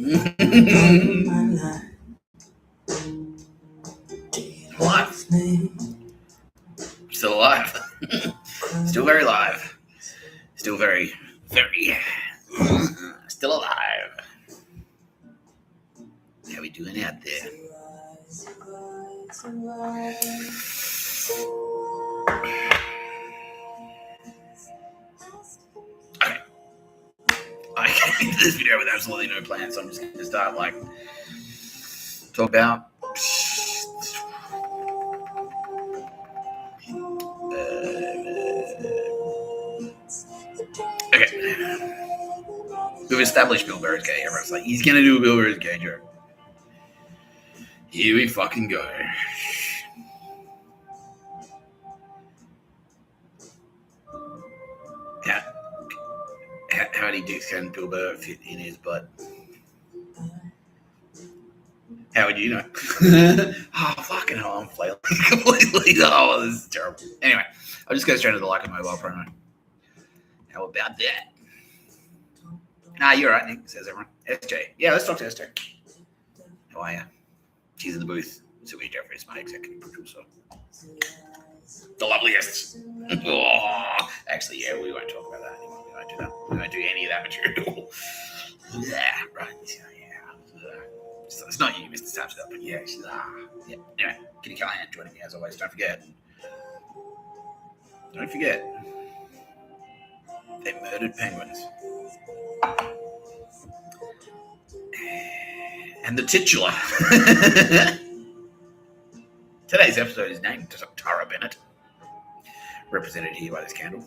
Alive. Still alive. Still very alive. Still very, very still alive. How we doing out there? Okay. I came into this video with absolutely no plan, so I'm just going to start talk about okay. We've established Bill Burr's gay. Everyone's like, he's going to do a Bill Burr's gay joke. Here we fucking go. How many dicks can Bill Burr fit in his butt? How would you know? Oh, fucking hell, I'm flailing completely. Oh, this is terrible. Anyway, I'll just go straight to the Like a Mobile promo. How about that? Nah, you're right, Nick, says everyone. SJ. Yeah, let's talk to SJ. How are you? She's in the booth. Sylvia Jeffries, my executive producer. The loveliest. Oh, actually, yeah, we won't talk about that anymore. We won't do that. We won't do any of that material. Yeah, right. Yeah. So it's not you, Mr. Tapscott, but yeah, she's yeah. Anyway, Kitty Callahan joining me as always. Don't forget. They murdered penguins. And the titular. Today's episode is named Tara Bennett, represented here by this candle.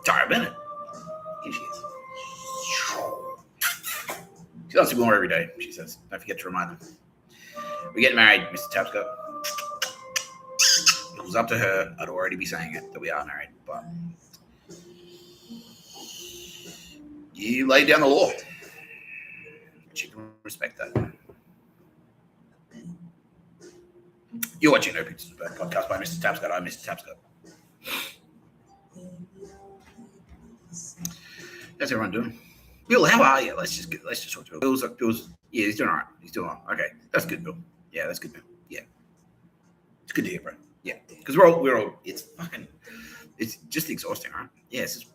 Tara Bennett. Here she is. She loves to go more every day, she says. Don't forget to remind them. We're getting married, Mr. Tapscott. If it was up to her, I'd already be saying it, that we are married, but you laid down the law. She can respect that. You're watching No Pictures Bad podcast by Mr. Tapscott. I'm Mr. Tapscott. How's everyone doing? Bill, how are you? Let's just talk to Bill. Bill's yeah, he's doing all right. He's doing all right. Okay, that's good, Bill. Yeah, that's good, Bill. Yeah, it's good to hear, bro. Yeah, because we're all. It's just exhausting, right? Yeah, it's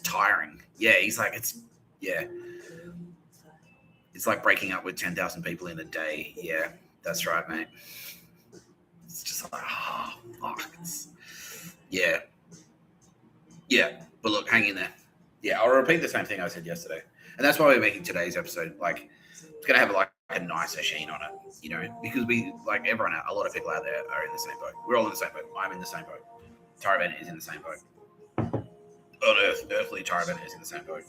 tiring. Yeah, he's like it's like breaking up with 10,000 people in a day. Yeah, that's right, mate. It's just like fuck. Yeah. But look, hang in there. Yeah, I'll repeat the same thing I said yesterday. And that's why we're making today's episode, it's going to have a nicer sheen on it, because we, everyone, a lot of people out there are in the same boat. We're all in the same boat. I'm in the same boat. Tara Bennett is in the same boat. On Earth, earthly Tara Bennett is in the same boat.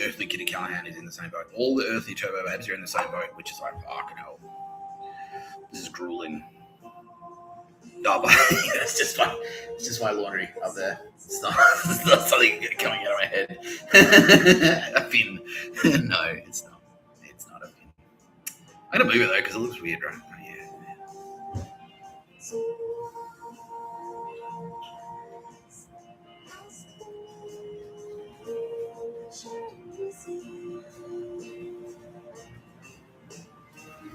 Earthly Kitty Callahan is in the same boat. All the earthly turbo babes are in the same boat, which is fucking hell. This is grueling. No, but it's just my laundry up there. It's not something coming out of my head. A fin. No, it's not. It's not a fin. I'm gonna move it though because it looks weird, right? Yeah.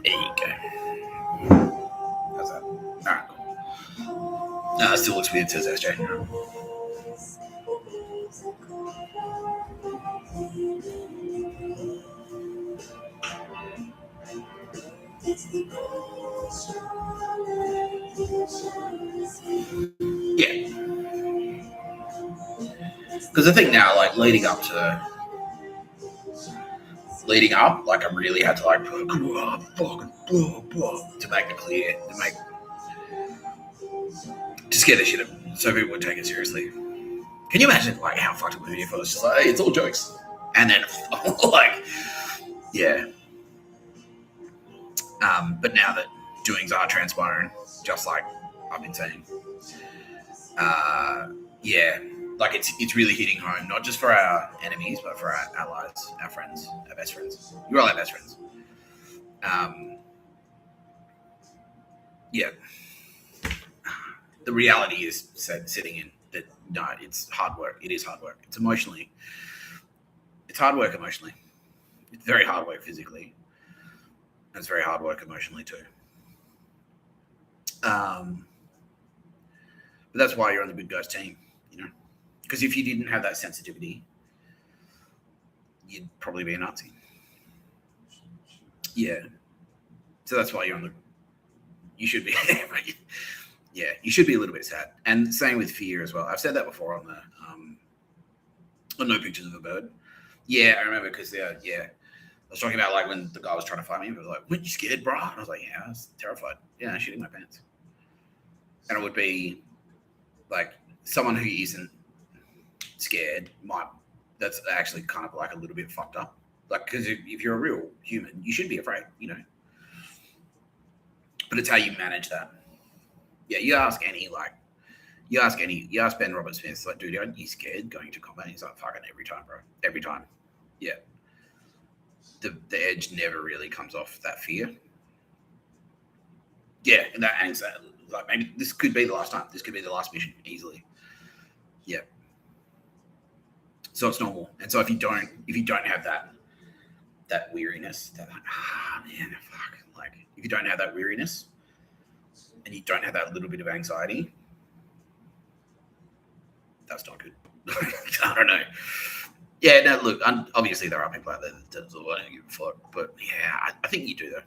There you go. How's that? Alright, cool. No, it still looks weird, says SJ. Yeah. Because I think now, leading up, I really had to to make it clear, to scare the shit out of them, so people would take it seriously. Can you imagine how fucked up the video was? Just hey, it's all jokes, and then yeah. But now that doings are transpiring, just like I've been saying, yeah. It's really hitting home, not just for our enemies, but for our allies, our friends, our best friends. You're all our best friends. Yeah. The reality is sitting in that No, it's hard work. It is hard work. It's hard work emotionally. It's very hard work physically. And it's very hard work emotionally too. But that's why you're on the good guys team, because if you didn't have that sensitivity, you'd probably be a Nazi. Yeah. So that's why you should be. Yeah, you should be a little bit sad. And same with fear as well. I've said that before on No Pictures of a Bird. Yeah, I remember because I was talking about like when the guy was trying to fight me. He was like, "Weren't you scared, bro?" And I was like, "Yeah, I was terrified. Yeah, I shit in my pants." And it would be like someone who isn't scared that's actually kind of like a little bit fucked up. Like, because if you're a real human, you should be afraid, But it's how you manage that. Yeah, you ask Ben Robert Smith, like, dude, aren't you scared going to combat? He's like, fucking every time, bro. Every time. Yeah. The edge never really comes off that fear. Yeah, and that anxiety, like maybe this could be the last time. This could be the last mission easily. Yeah. So it's normal. And so if you don't have that weariness, that like, man, fuck. Like if you don't have that weariness and you don't have that little bit of anxiety, that's not good. I don't know. Yeah, no, look, obviously there are people out there that don't give a fuck, but yeah, I think you do though.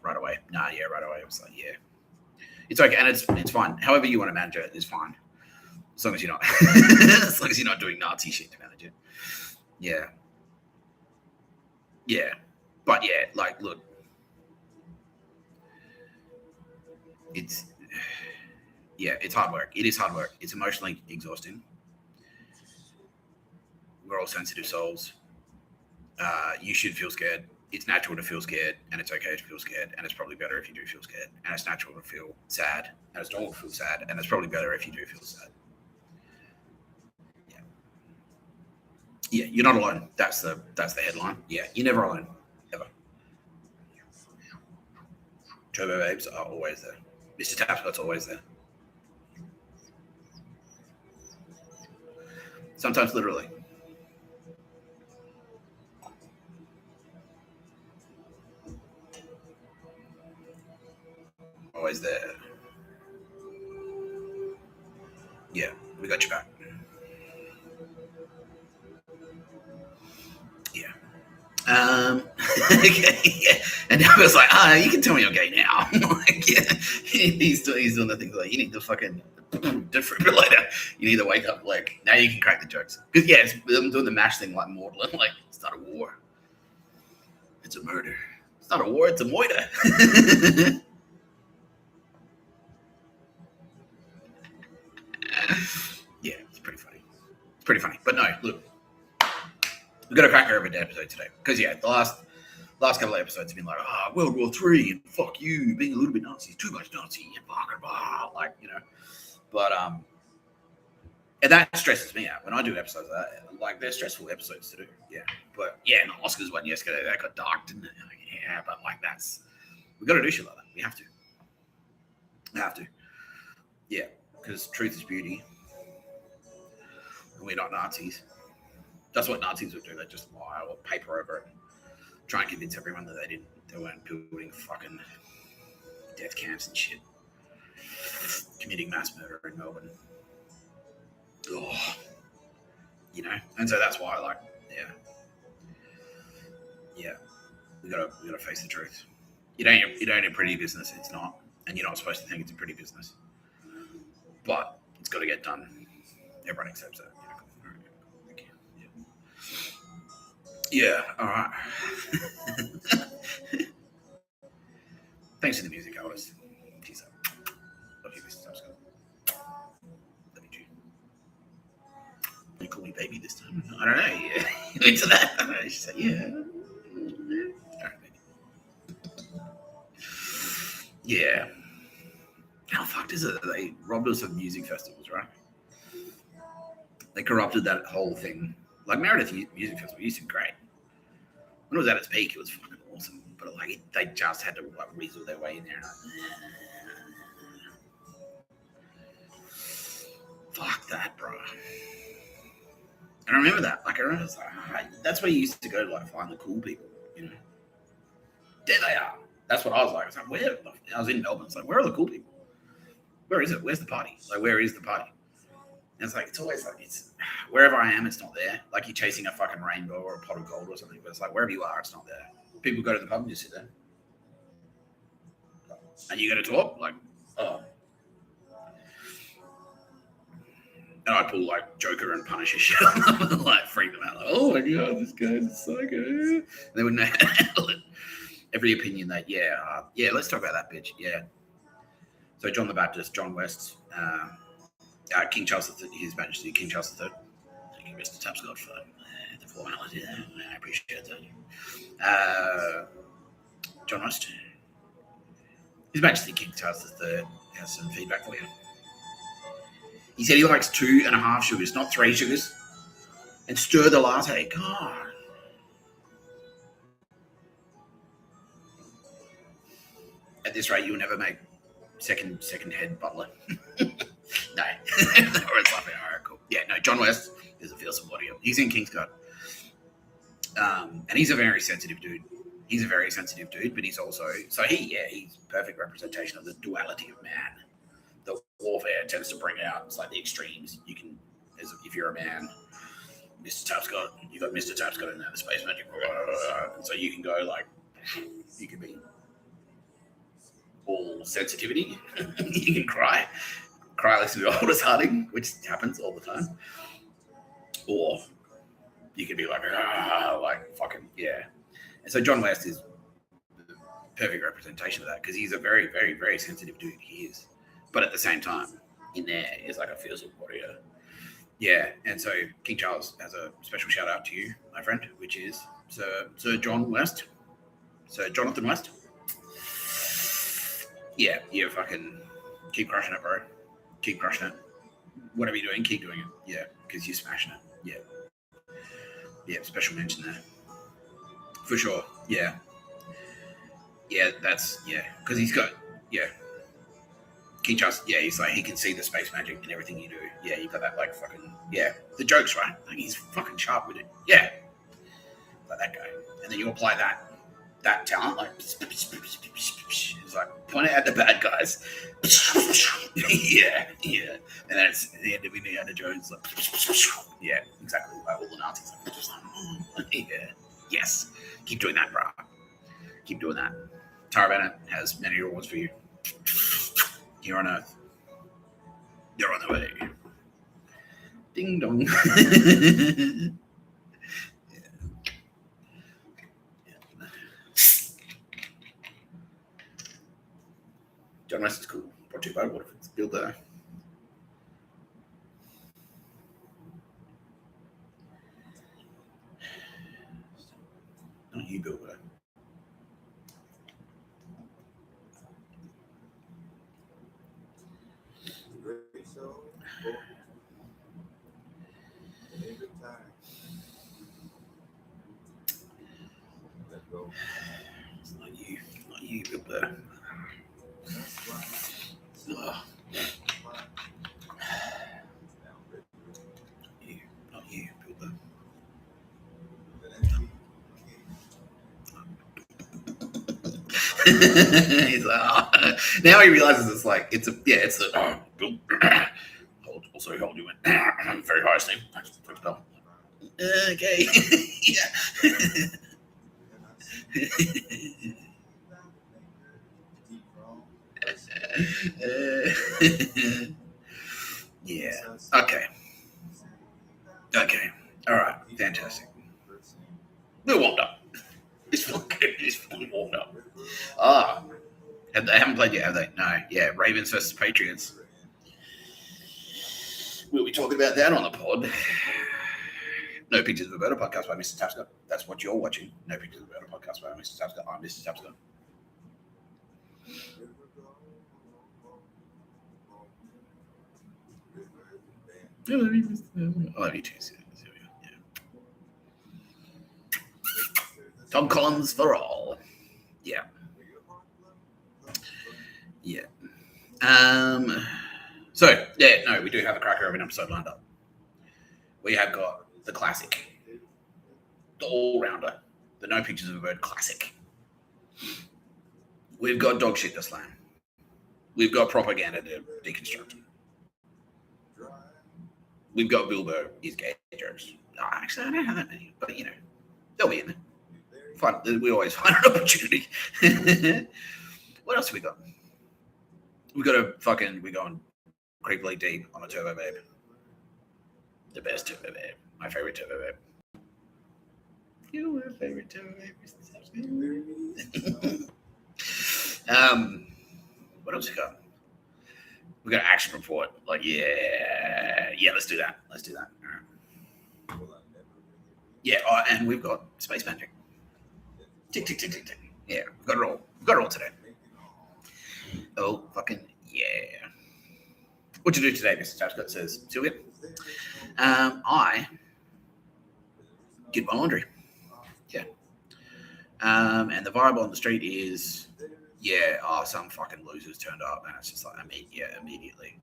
Right away. Right away. It was like, yeah. It's okay, and it's fine. However you want to manage it is fine. As long as you're not doing Nazi shit to manage it. Yeah. Yeah. But yeah, like look. It's hard work. It is hard work. It's emotionally exhausting. We're all sensitive souls. You should feel scared. It's natural to feel scared, and it's okay to feel scared, and it's probably better if you do feel scared, and it's natural to feel sad, and it's normal to feel sad, and it's probably better if you do feel sad. Yeah, you're not alone. That's the headline. Yeah, you're never alone, ever. Turbo babes are always there. Mr. Tapscott's always there. Sometimes literally. Always there. Yeah, we got your back. Yeah. Okay, yeah. And I was like, you can tell me you're gay now. Like, yeah. He's doing the things like, you need the fucking defibrillator. You need to wake up. Like, now you can crack the jokes. Because, yeah, I'm doing the MASH thing like mortal. Like, it's not a war. It's a murder. It's not a war, it's a moiter. Yeah, it's pretty funny. It's pretty funny. But no, look. We've got to crack over the episode today. Because, yeah, the last couple of episodes have been like, World War III, and fuck you, being a little bit Nazi, too much Nazi, and fucking blah, like, But, and that stresses me out when I do episodes like that. Like, they're stressful episodes to do, yeah. But, yeah, and the Oscars one yesterday, that got dark, didn't it? Like, yeah, but, like, we've got to do shit like that. We have to. Yeah, because truth is beauty. And we're not Nazis. That's what Nazis would do. They just lie or paper over it. Try and convince everyone that they weren't building fucking death camps and shit. Committing mass murder in Melbourne. Oh. And so that's why, like, yeah. We gotta face the truth. It ain't a pretty business, it's not. And you're not supposed to think it's a pretty business. But it's gotta get done. Everyone accepts that. Yeah, all right. Thanks for the music, Alice. Jeez, love you, Mr. Tapscott. Love you too. You call me baby this time? I don't know. Yeah. Into that? I don't know. She said, yeah. All right, baby. Yeah. How fucked is it? They robbed us of music festivals, right? They corrupted that whole thing. Like Meredith Music Festival used to be great. When it was at its peak, it was fucking awesome. But like, they just had to like weasel their way in there. Fuck that, bro. And I remember that. Like, I remember that's where you used to go to like find the cool people, you know. There they are. That's what I was like. I was like, where? I was in Melbourne. It's like, where are the cool people? Where is it? Where's the party? Like, where is the party? And it's like, it's always like, it's wherever I am, it's not there. Like you're chasing a fucking rainbow or a pot of gold or something. But it's like, wherever you are, it's not there. People go to the pub and just sit there. And you go to talk? Like, oh. And I pull like Joker and Punisher shit on them and like freak them out. Like, oh my God, this guy's a psycho. And they wouldn't know how to handle it. Every opinion that, yeah, let's talk about that bitch. Yeah. So John the Baptist, John West, King Charles III, His Majesty King Charles III. Thank you, Mr. Tapscott, for the formality there. I appreciate that. John West. His Majesty King Charles III has some feedback for you. He said he likes 2.5 sugars, not 3 sugars. And stir the latte. God. At this rate, you'll never make second head butler. No. Or it's like, all right, cool. Yeah, no, John West is a fearsome warrior. He's in Kingscote. And he's a very sensitive dude. But he's also, he's perfect representation of the duality of man. The warfare tends to bring out, it's like the extremes. You can, if you're a man, Mr. Tapscott, you got Mr. Tapscott in there, the space magic. And so you can go like, you can be all sensitivity. You can cry listen to Aldous Harding, which happens all the time. Or you can be like fucking, yeah. And so John West is the perfect representation of that because he's a very, very, very sensitive dude. He is. But at the same time, in there is like a fearsome warrior. Yeah, and so King Charles has a special shout out to you, my friend, which is Sir John West. Sir Jonathan West. Yeah, you fucking keep crushing it, bro. Keep crushing it. Whatever you're doing, keep doing it. Yeah, because you're smashing it. Yeah. Yeah, special mention there. For sure. Yeah. Yeah, because he's got, King Charles, he's like, he can see the space magic in everything you do. Yeah, you got that, like, fucking, the jokes, right? Like, he's fucking sharp with it. Yeah. Like that guy. And then you apply that talent, like, it's like, point it at the bad guys. Yeah. And then it's the end of Indiana Jones, like, yeah, exactly. Like, all the Nazis, like, yeah. Yes. Keep doing that, bro. Keep doing that. Tara Bennett has many rewards for you. Here on Earth. You're on the way. Ding dong. John West is cool. Project Boat, what if it's built there? Not you built it. It's not you built that. Not you built that. He's like, now he realizes it's like it's also hold you in very high esteem. Okay. Yeah. Okay. All right. Fantastic. We're warmed up. It's feeling good. It's feeling warmed up. They haven't played yet, have they? No. Yeah. Ravens versus Patriots. We'll be talking about that on the pod. No Pictures of a Bird, podcast by Mr. Tapscott. That's what you're watching. No Pictures of a Bird, podcast by Mr. Tapscott. I'm Mr. Tapscott. I love you too. Yeah. Tom Collins for all. Yeah. So, yeah, no, we do have a cracker of an episode lined up. We have got the classic, the all-rounder, the No Pictures of a Bird classic. We've got dog shit to slam. We've got propaganda to deconstruct. We've got Bilbo, his gay jokes. Oh, actually, I don't have that many, but they'll be in there. We always find an opportunity. What else have we got? We're going creepily deep on a Turbo Babe. The best Turbo Babe. My favorite Turbo Babe. Your favorite Turbo Babe. What else we got? We got an action report. Yeah, let's do that. All right. Yeah, and we've got space magic. Tick, tick, tick, tick, tick. Yeah, we've got it all today. Oh, fucking yeah. What you do today, Mr. Tapscott says, Sylvia? I did my laundry. Yeah. And the vibe on the street is, some fucking losers turned up, and it's just like, immediately.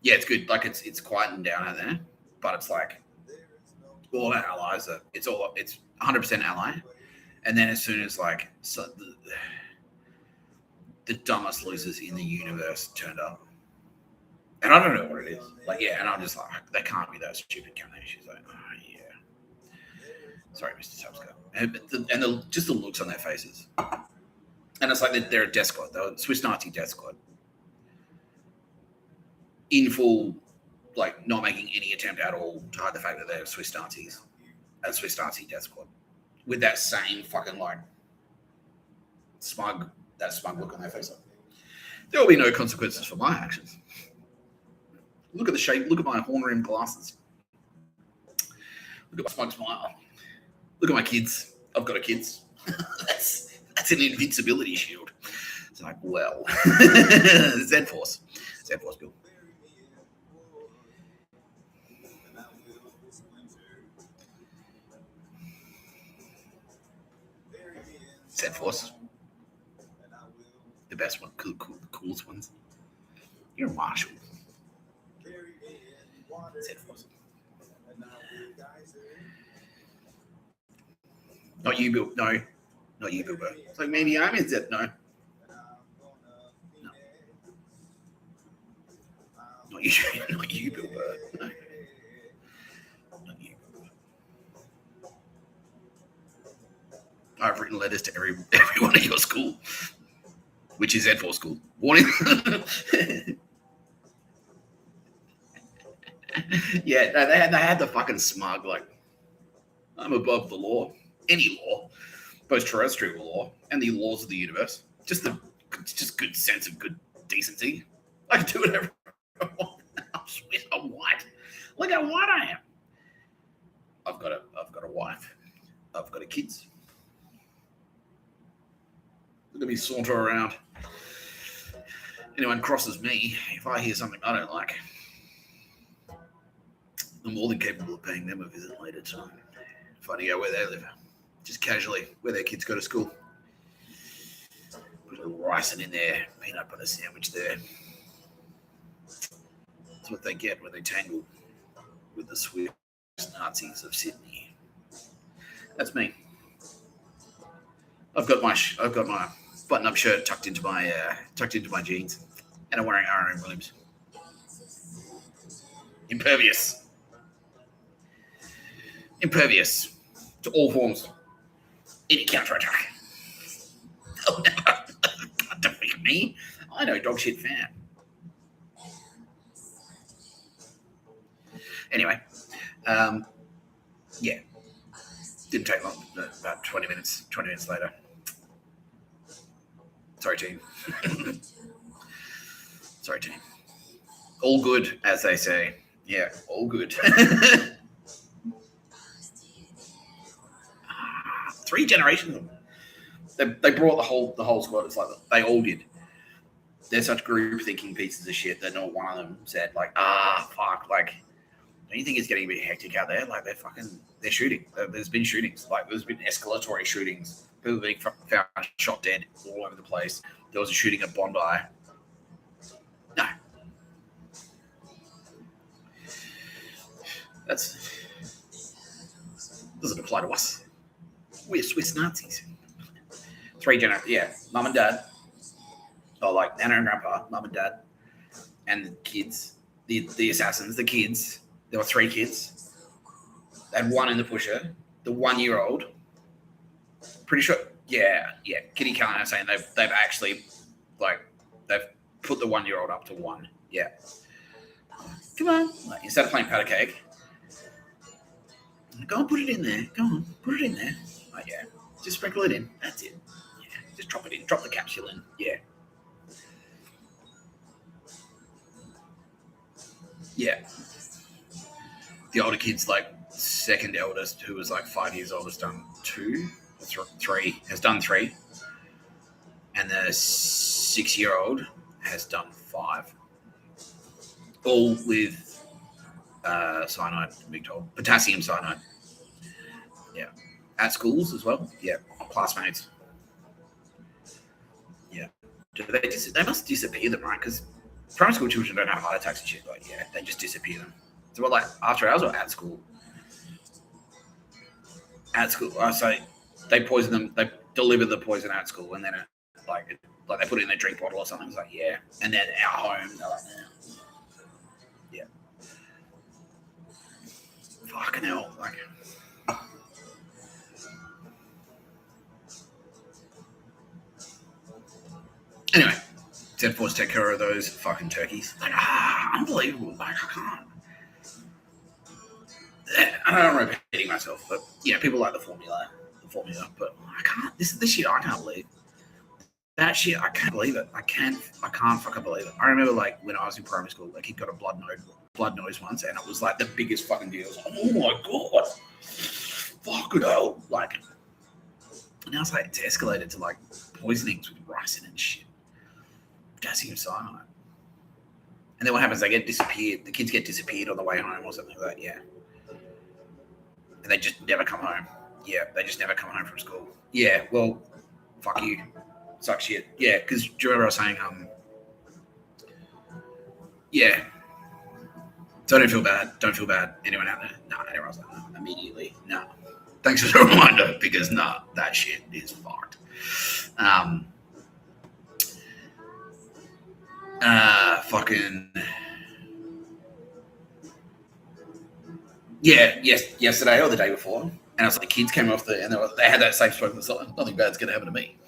Yeah, it's good. Like it's quieting down out there, but it's like all our allies it's 100% ally, and then as soon as the dumbest losers in the universe turned up, and I don't know what it is. And I'm just like, they can't be that stupid, can they? She's like, oh yeah. Sorry, Mr. Tapscott. And just the looks on their faces. And it's like they're a death squad. They're a Swiss Nazi death squad. In full, not making any attempt at all to hide the fact that they're Swiss Nazis. A Swiss Nazi death squad. With that same fucking, smug look on their face. There will be no consequences for my actions. Look at the shape. Look at my horn-rimmed glasses. Look at my smug smile. Look at my kids. I've got a kids. That's an invincibility shield. It's like, well, Z-Force Bill. Z-Force. The best one, the coolest ones. You're Marshall. Z-Force. Not you, Bill. No. Not you, Bilbo. It's like, maybe I'm in Zip. No. Not you, Bilbo. No. Not you, Bilbo. I've written letters to everyone at your school, which is Z4 school. Warning. Yeah, no, they had the fucking smug, I'm above the law. Any law. Both terrestrial law and the laws of the universe. Just good sense of good decency. I can do whatever I want. I'm white. Look how white I am. I've got a wife. I've got kids. Look at me saunter around. Anyone crosses me, if I hear something I don't like, I'm more than capable of paying them a visit later tonight, finding out where they live. Just casually, where their kids go to school. Put a little ricin in there, peanut butter sandwich there. That's what they get when they tangle with the Swiss Nazis of Sydney. That's me. I've got my button-up shirt tucked into my jeans, and I'm wearing R.M. Williams. Impervious to all forms. Any counterattack. They'll never can't defeat me. I know dog shit fan. Anyway, yeah, didn't take long. About 20 minutes later. Sorry, team. Sorry, team. All good, as they say. Yeah, all good. 3 generations of them. They brought the whole squad. It's like they all did. They're such group thinking pieces of shit that not one of them said fuck. Don't you think it's getting a bit hectic out there? They're shooting. There's been shootings. There's been escalatory shootings. People being found shot dead all over the place. There was a shooting at Bondi. No. That's doesn't apply to us. We're Swiss Nazis. 3 generations. Yeah, mum and dad. Or like Nana and Grandpa, mum and dad, and the kids. The assassins, the kids. There were 3 kids. They had one in the pusher. The 1-year-old. Pretty sure. Yeah. Kitty Callahan saying they've actually they've put the 1-year-old up to 1. Yeah. Come on. Like, instead of playing pat a cake, go on, put it in there. Go on, put it in there. Oh yeah. Just sprinkle it in. That's it. Yeah. Just drop it in. Drop the capsule in. Yeah. Yeah. The older kid's like second eldest, who was like 5 years old, has done 2, 3, has done 3. And the 6-year-old has done 5. All with cyanide, big told. Potassium cyanide. Yeah. At schools as well. Yeah. Classmates. Yeah. They must disappear them, right? Because primary school children don't have heart attacks and shit. Like, yeah, they just disappear them. So what, like after hours or at school? At school. So they poison them. They deliver the poison at school, and then like they put it in a drink bottle or something. It's like, yeah. And then at home, they're like, yeah. Fucking hell. Like, anyway, Ted Force take care of those fucking turkeys. Like, unbelievable. Like, I can't. I know I'm repeating myself, but yeah, people like the formula, but I can't. This shit I can't believe. That shit I can't believe it. I can't fucking believe it. I remember like when I was in primary school, like he got a blood nose once, and it was like the biggest fucking deal. Like, oh my god, fucking hell! Like, and now it's like it's escalated to like poisonings with ricin and shit, potassium cyanide. And then what happens? They get disappeared. The kids get disappeared on the way home or something like that. Yeah. And they just never come home. Yeah, they just never come home from school. Yeah, well, fuck you. Suck shit. Yeah, because do you remember I was saying, yeah. So don't feel bad. Anyone out there? No, everyone was like, no, immediately. No. Thanks for the reminder, because that shit is fucked. Fucking. Yeah, yesterday or the day before, and I was like, the kids came off and they had that same smoke. It's like, nothing bad's going to happen to me.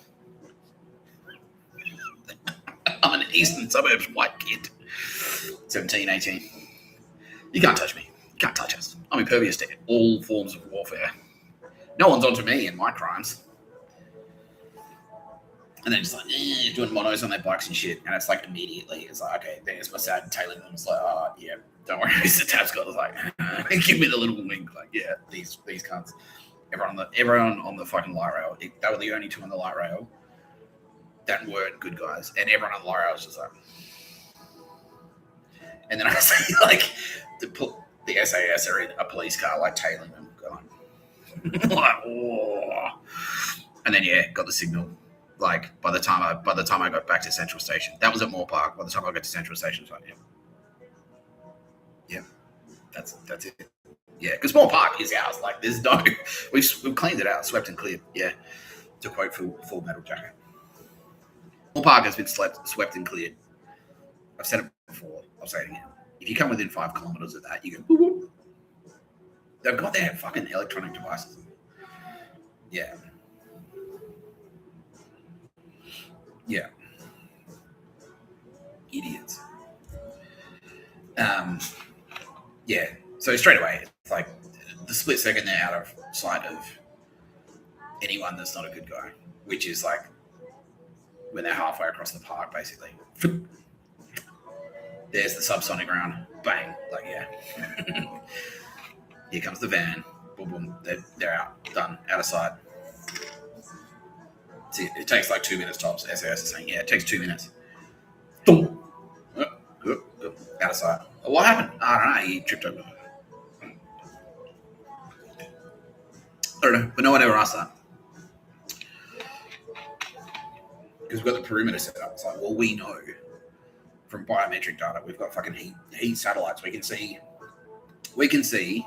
I'm an eastern suburbs white kid, 17, 18. You can't touch me. You can't touch us. I'm impervious to all forms of warfare. No one's onto me and my crimes. And then just like doing monos on their bikes and shit, and it's like immediately it's like, okay, there's my sad tailing them. It's like, oh yeah, don't worry, Mr. Tapscott. It's like, give me the little wink. Like, yeah, these cunts. Everyone on the fucking light rail. They were the only 2 on the light rail that weren't good guys, and everyone on the light rail was just like. And then I see like the SAS are in a police car, like tailing them, going like, oh. And then yeah, got the signal. Like by the time I got back to Central Station, that was at Moore Park. By the time I got to Central Station, it's like, yeah, that's it. Yeah, because Moore Park is ours. Like there's no, we've cleaned it out, swept and cleared. Yeah, to quote Full Metal Jacket, Moore Park has been swept and cleared. I've said it before. I'll say it again. If you come within 5 kilometers of that, you go. Boop, boop. They've got their fucking electronic devices. Yeah. Yeah. Idiots. Yeah. So straight away, it's like the split second they're out of sight of anyone that's not a good guy, which is like when they're halfway across the park, basically. There's the subsonic round. Bang. Like, yeah. Here comes the van. Boom, boom. They're out. Done. Out of sight. See, it takes like 2 minutes tops. SAS is saying, yeah, it takes 2 minutes. Boom. Out of sight. What happened? I don't know. He tripped over. I don't know. But no one ever asked that. Because we've got the perimeter set up. It's like, well, we know from biometric data, we've got fucking heat satellites. We can see we can see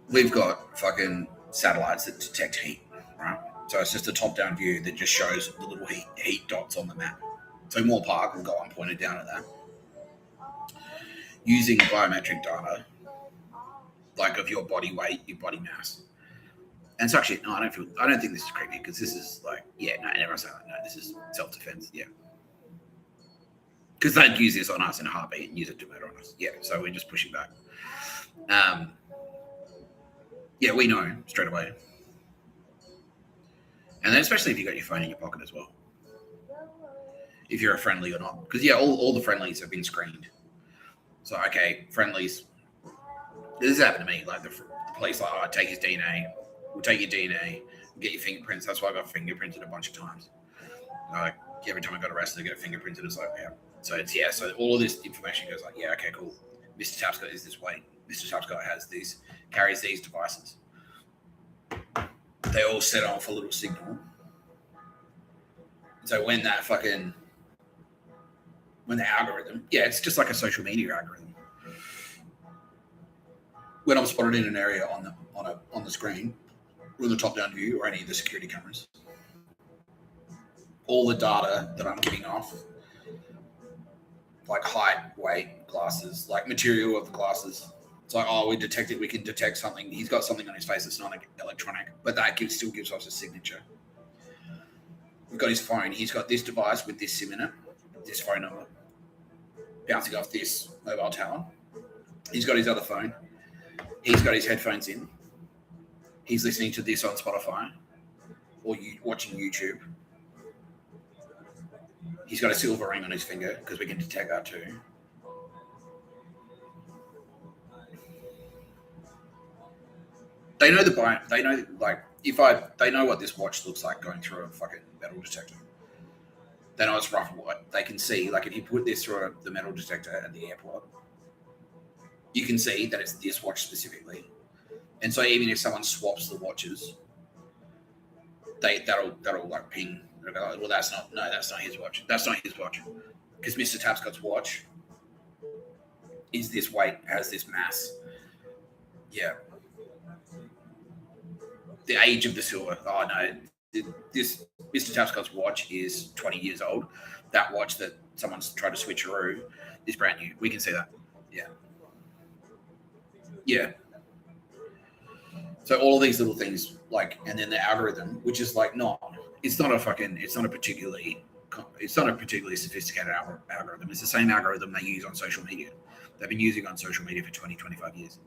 we've got fucking satellites that detect heat, right? So it's just a top-down view that just shows the little heat dots on the map. So Moore Park and Guam pointed down at that. Using biometric data, like of your body weight, your body mass. And it's actually, no, I don't think this is creepy because this is like, yeah, no, everyone's saying, no, this is self-defense, yeah. Because they'd use this on us in a heartbeat and use it to murder on us. Yeah, so we're just pushing back. Yeah, we know straight away. And then especially if you got your phone in your pocket as well. If you're a friendly or not. Because, yeah, all the friendlies have been screened. So, okay, friendlies. This has happened to me. Like, the police, like, oh, take his DNA. We'll take your DNA. We'll get your fingerprints. That's why I got fingerprinted a bunch of times. Like, every time I got arrested, I get fingerprinted. It's like, yeah. So, it's, yeah, so all of this information goes like, yeah, okay, cool. Mr. Tapscott is this weight. Mr. Tapscott has these, carries these devices. They all set off a little signal. So when that fucking, when the algorithm, yeah, it's just like a social media algorithm. When I'm spotted in an area on the screen, or the top-down view, or any of the security cameras, all the data that I'm giving off, like height, weight, glasses, like material of the glasses. It's like, oh, we can detect something. He's got something on his face that's not electronic, but that still gives us a signature. We've got his phone. He's got this device with this SIM in it, this phone number, bouncing off this mobile tower. He's got his other phone. He's got his headphones in. He's listening to this on Spotify or watching YouTube. He's got a silver ring on his finger because we can detect that too. They know they know, like, they know what this watch looks like going through a fucking metal detector. They know it's rough and white. They can see, like, if you put this through the metal detector at the airport, you can see that it's this watch specifically. And so even if someone swaps the watches, that'll like ping. Go, well, that's not his watch. That's not his watch. Because Mr. Tapscott's watch is this weight, has this mass. Yeah. The age of the silver. Oh, no. This Mr. Tapscott's watch is 20 years old. That watch that someone's tried to switcheroo is brand new. We can see that. Yeah. Yeah. So all of these little things, like, and then the algorithm, which is like it's not a particularly sophisticated algorithm. It's the same algorithm they use on social media. They've been using on social media for 20, 25 years.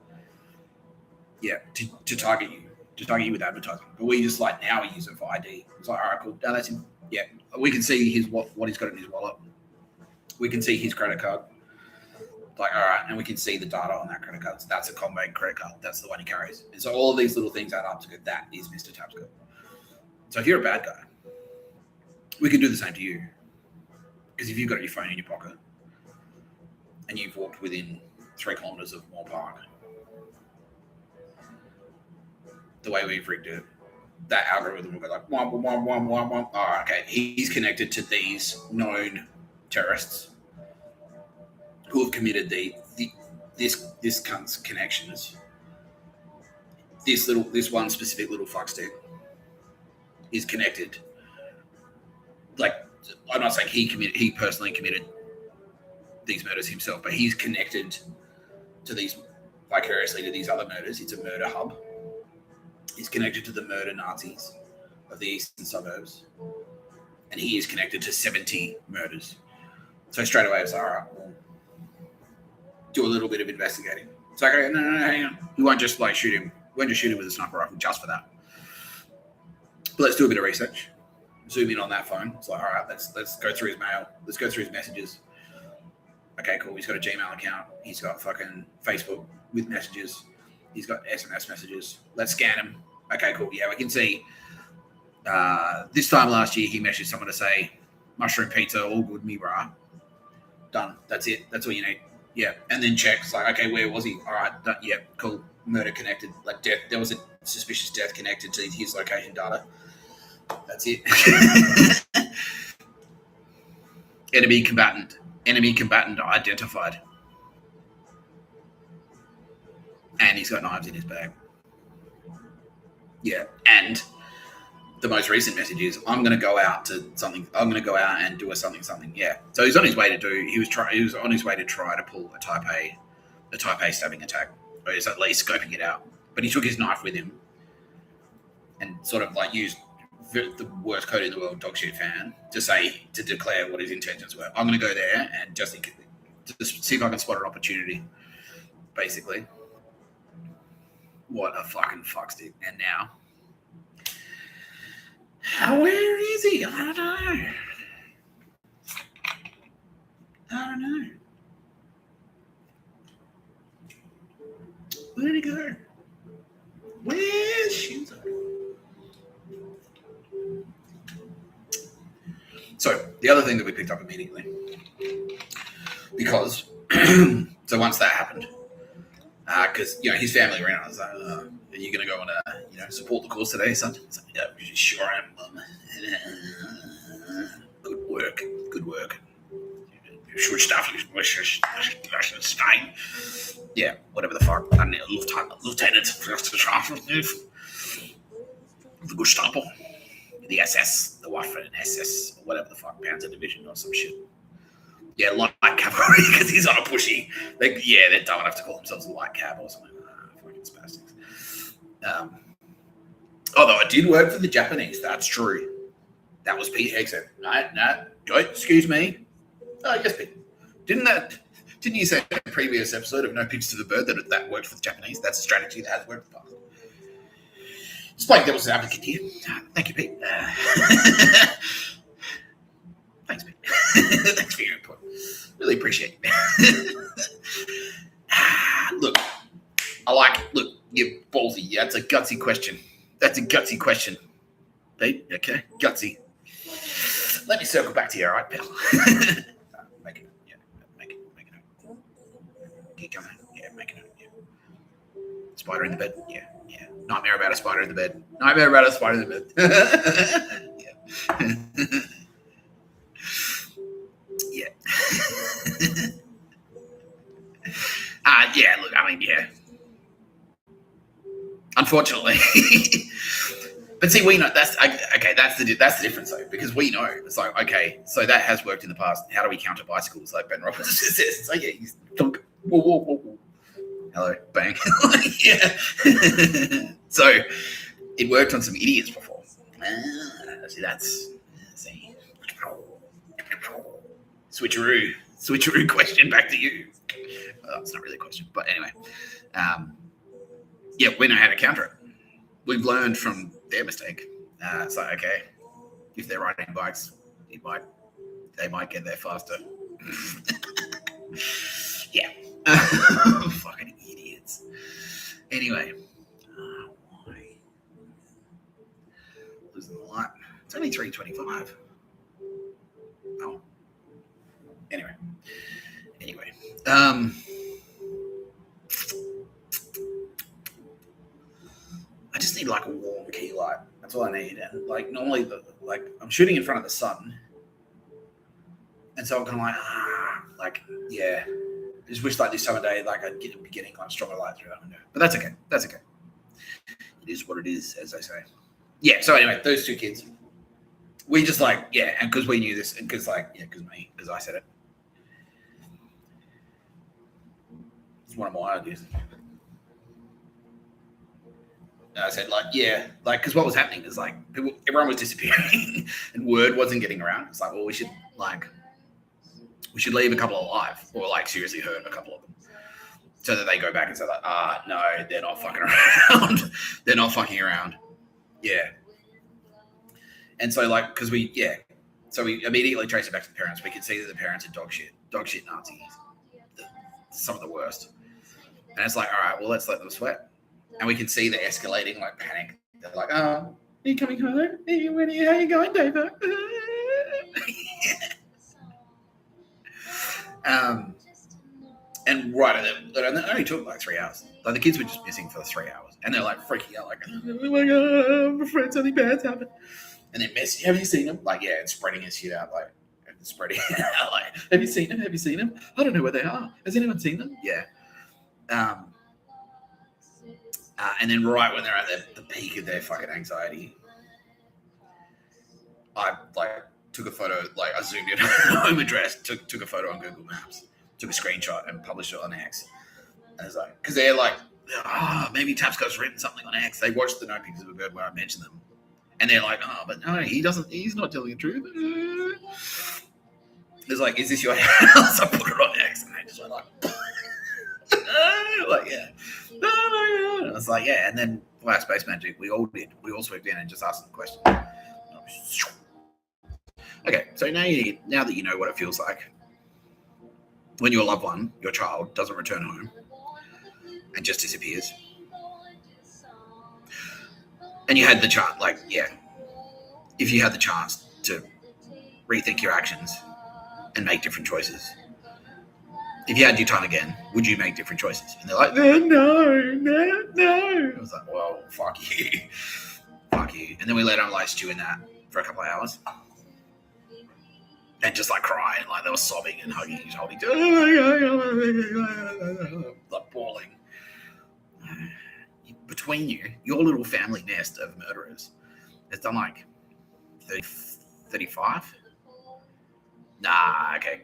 Yeah, to target you with advertising. But we just like now we use it for ID. It's like, all right, cool. No, that's him. Yeah, we can see what he's got in his wallet. We can see his credit card. Like, all right, and we can see the data on that credit card. So that's a Combank credit card. That's the one he carries. And so all of these little things add up to go, that is Mr. Tapscott. So if you're a bad guy, we can do the same to you. Because if you've got your phone in your pocket and you've walked within 3 kilometers of Moore Park, the way we've rigged it, that algorithm will go like, wah, wah, wah, wah, wah, wah. All right, okay, he's connected to these known terrorists who have committed this cunt's connections. This one specific little fuckstick is connected. Like, I'm not saying he personally committed these murders himself, but he's connected to these vicariously to these other murders. It's a murder hub. He's connected to the murder Nazis of the eastern suburbs, and he is connected to 70 murders. So straight away, it's all right. Well, do a little bit of investigating. It's like, okay, no, hang on. We won't just like shoot him. We won't just shoot him with a sniper rifle just for that. But let's do a bit of research. Zoom in on that phone. It's like, all right, let's go through his mail. Let's go through his messages. Okay, cool. He's got a Gmail account. He's got fucking Facebook with messages. He's got SMS messages. Let's scan him. Okay, cool. Yeah, we can see this time last year he messaged someone to say, mushroom pizza, all good, me, brah. Done. That's it. That's all you need. Yeah. And then check. It's like, okay, where was he? All right. Done. Yeah, cool. Murder connected. Like death. There was a suspicious death connected to his location data. That's it. Enemy combatant identified. And he's got knives in his bag. Yeah, and the most recent message is, I'm going to go out to something. I'm going to go out and do a something. Yeah. So he's on his way to do. He was on his way to try to pull a Type A stabbing attack, or he's at least scoping it out. But he took his knife with him and sort of like used the worst code in the world, dogshit fan, to declare what his intentions were. I'm going to go there and just see if I can spot an opportunity. Basically, what a fucking fuckstick. And now, where is he? I don't know. Where did he go? Where's Shinzo? So the other thing that we picked up immediately, because so once that happened, because his family ran. I was like, "Are you going to go and support the cause today, son?" He's like, "Yeah, sure I am, Mum." Good work. Short stuff. Yeah, whatever the fuck. Lieutenant, the Gestapo, the SS, the Waffen SS, whatever the fuck, Panzer Division or some shit. Yeah, light cavalry, because he's on a pushy. They're dumb enough to call themselves a light cab or something. Fucking spastics. Although it did work for the Japanese, that's true. That was Pete Hexen. No, excuse me. Oh, yes, Pete. Didn't you say in a previous episode of No Pigs to the Bird that worked for the Japanese? That's a strategy that has worked for us. Just playing devil's advocate here. Thank you, Pete. Thanks, Pete. Thanks for your input. Really appreciate it. Look, you're ballsy. Yeah, that's a gutsy question. Pete, okay? Gutsy. Let me circle back to you, all right, pal? Make it. Yeah, make it. Keep going. Yeah, make it. Yeah. Spider in the bed. Yeah. Nightmare about a spider in the bed. Yeah. Yeah. Look, I mean, yeah. Unfortunately. But see, we know that's okay. That's the difference, though, because we know it's like, okay, so that has worked in the past. How do we counter bicycles, like Ben Roberts says? So yeah, he's whoa. Hello, bang. Yeah. So it worked on some idiots before. See, switcheroo question back to you. Well, it's not really a question, but anyway, yeah, we know how to counter it. We've learned from their mistake. It's like, okay, if they're riding bikes, they might get there faster. Yeah. Fucking idiots. Anyway. Why? Losing the light. It's only 3:25. Oh. Anyway. I just need like a warm key light. That's all I need. And like normally, I'm shooting in front of the sun, and so I'm kind of like, yeah. I just wish like this time of day, like I'd be getting like stronger light through that window. But that's okay. It is what it is, as they say. Yeah. So anyway, those two kids, we just like, yeah, and because we knew this, and because I said it. It's one of my ideas. I said, like, yeah, like, because what was happening is, like, everyone was disappearing and word wasn't getting around. It's like, well, we should leave a couple alive, or, like, seriously hurt a couple of them, so that they go back and say, like, no, they're not fucking around. They're not fucking around. Yeah. And so, like, so we immediately traced it back to the parents. We could see that the parents are dogshit Nazis, some of the worst. And it's like, all right, well, let's let them sweat. And we can see the escalating, like, panic. They're like, oh, are you coming home? How are you going, David? And right at them, it only took like 3 hours. Like, the kids were just missing for 3 hours. And they're like freaking out, like, oh my God, my friend, something bad's happened. And then Messi, have you seen him? Like, yeah, it's spreading his shit out. Like, spreading out like, have you seen them? Have you seen them? I don't know where they are. Has anyone seen them? Yeah. And then right when they're at the peak of their fucking anxiety, I took a photo, I zoomed in home address, took a photo on Google Maps, took a screenshot and published it on X. And it's like, because they're like, maybe Tapscott's written something on X. They watched the No Pictures of a Bird where I mentioned them. And they're like, but no, he's not telling the truth. It's like, is this your house? I put it on X. And they just went like, yeah. No. And it's like, yeah. And then Flash Space Magic, we all did. We all swooped in and just asked them the question. Okay, so now that you know what it feels like when your loved one, your child, doesn't return home and just disappears, and you had the chance, if you had the chance to rethink your actions and make different choices, if you had your time again, would you make different choices? And they're like, no. I was like, well, fuck you. And then we let them stew in that for a couple of hours. And just crying, they were sobbing and hugging each other, bawling. Between you, your little family nest of murderers has done 30, 35. Nah, okay.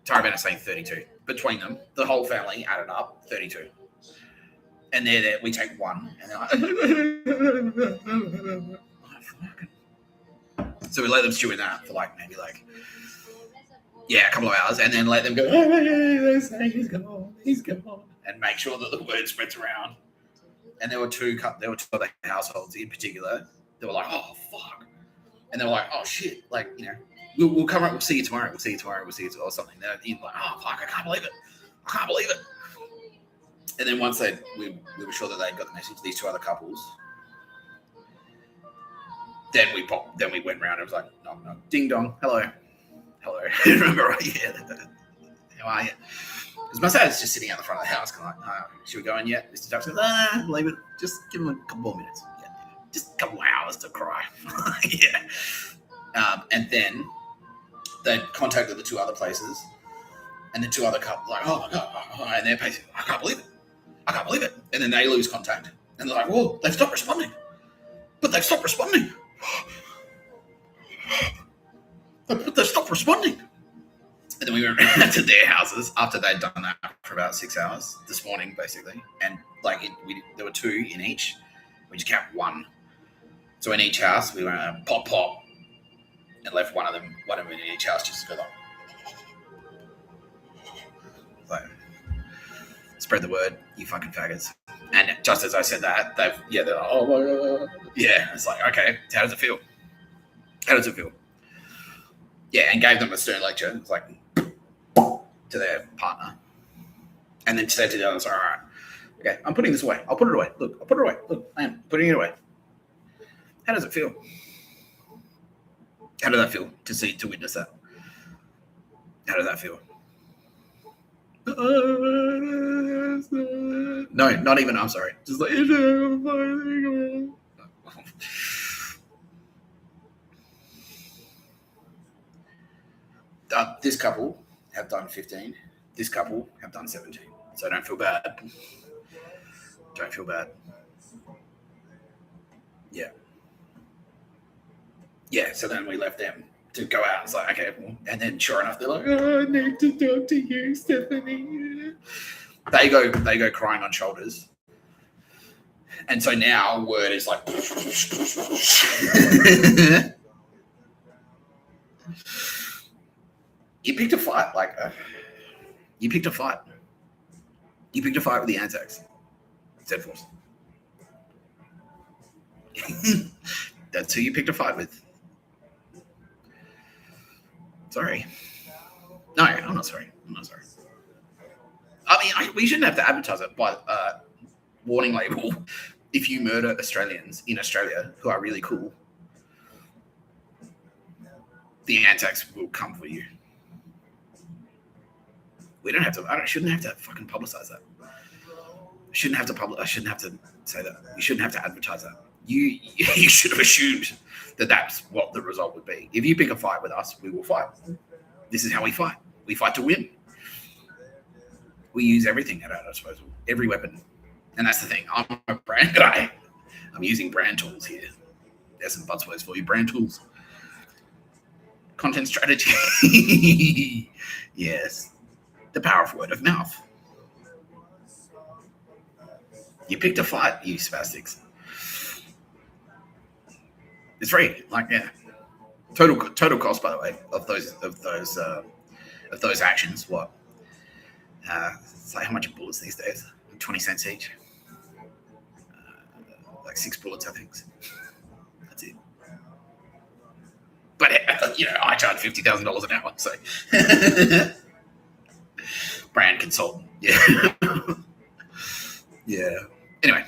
Sorry about saying 32. Between them, the whole family added up 32. And they're there. We take one, and they're like, so we let them stew in that for maybe a couple of hours, and then let them go, he's gone, and make sure that the word spreads around. And there were two other households in particular that were like, oh, fuck. And they were like, oh, shit. We'll come up, we'll see you tomorrow, or something. They're like, oh, fuck, I can't believe it. And then once we were sure that they'd got the message, these two other couples, then we went around and it was like, no, ding dong, hello. Remember, right? Yeah. How are you? Because my dad's just sitting out the front of the house, kind of should we go in yet? Mr. Tapscott, leave it. Just give him a couple more minutes. Yeah. Just a couple of hours to cry. Yeah. And then they contacted the two other places, and the two other couples oh my god, and they're pacing, I can't believe it. And then they lose contact, and they're like, whoa, they've stopped responding. They stopped responding. And then we went around to their houses after they'd done that for about 6 hours this morning, basically. And there were two in each. We just kept one. So in each house, we went pop, and left one of them in each house just to go spread the word, you fucking faggots. And just as I said that, they're like, oh my god. Yeah, it's like, okay, how does it feel? Yeah, and gave them a stern lecture. It's like, to their partner. And then said to the others, all right, okay, I'm putting this away. I'll put it away. Look, I'll put it away. Look, I am putting it away. How does it feel? How did that feel to witness that? How did that feel? No, not even, I'm sorry. Just this couple have done 15. This couple have done 17. So don't feel bad. Yeah, so then we left them to go out. It's like, okay, well, and then sure enough, they're like, oh, I need to talk to you, Stephanie. They go crying on shoulders. And so now word is like, you picked a fight. You picked a fight. You picked a fight with the Anzacs. Zed Force. That's who you picked a fight with. Sorry. No, I'm not sorry. I mean, we shouldn't have to advertise it by warning label. If you murder Australians in Australia who are really cool, the Anzacs will come for you. We don't have to. I shouldn't have to fucking publicize that. I shouldn't have to say that. You shouldn't have to advertise that. You should have assumed that that's what the result would be. If you pick a fight with us, we will fight. This is how we fight. We fight to win. We use everything at our disposal, every weapon. And that's the thing. I'm a brand guy. I'm using brand tools here. There's some buzzwords for you. Brand tools. Content strategy. Yes. The power of word of mouth. You picked a fight, you spastics. It's free. Like, yeah. Total cost, by the way, of those actions. What? It's like how much are bullets these days? 20 cents each. Like 6 bullets, I think. That's it. But I charge $50,000 an hour, so brand consultant. Yeah. Yeah. Anyway,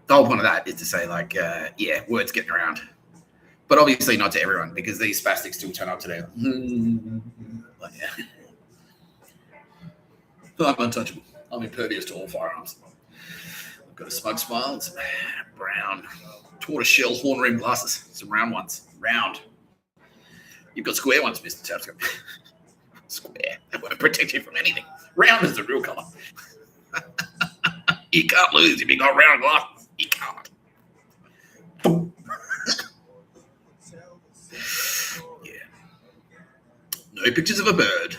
the whole point of that is to say, like, words getting around, but obviously not to everyone, because these spastics still turn up today. Like, yeah. So I'm untouchable. I'm impervious to all firearms. I've got a smug smile and some brown tortoiseshell horn rim glasses. Some round ones. Round. You've got square ones, Mr. Tapscott. Square. They won't protect you from anything. Round is the real colour. You can't lose if you got round glasses. You can't. Yeah. No pictures of a bird.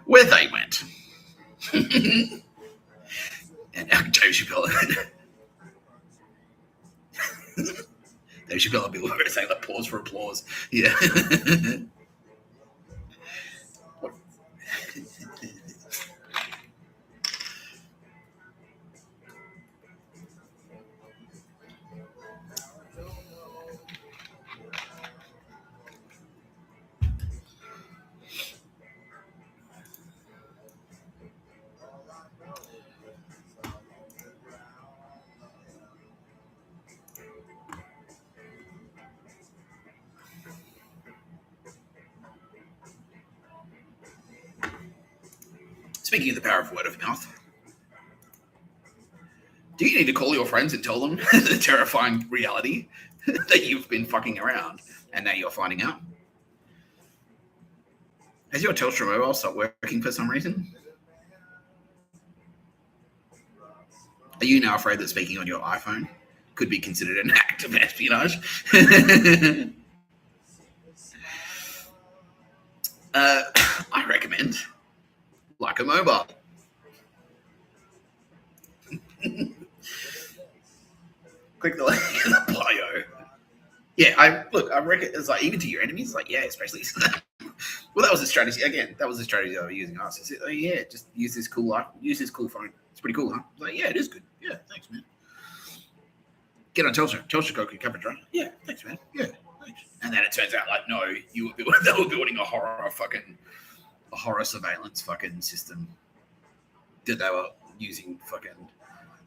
Where they went. And now Dave Chappelle. Dave Chappelle will be going to say like pause for applause. Yeah. Speaking of the power of word of mouth, do you need to call your friends and tell them the terrifying reality that you've been fucking around and now you're finding out? Has your Telstra mobile stopped working for some reason? Are you now afraid that speaking on your iPhone could be considered an act of espionage? I recommend like a mobile. Click the link in the bio. Yeah, I reckon it's like even to your enemies, like especially. Well, that was a strategy again. That was the strategy I was using. I said, just use this cool phone. It's pretty cool, huh? Like, yeah, it is good. Yeah, thanks, man. Get on Telstra. Telstra got good coverage, right? Yeah, thanks, man. Yeah, thanks. And then it turns out like, no, they were building a horror surveillance fucking system that they were using fucking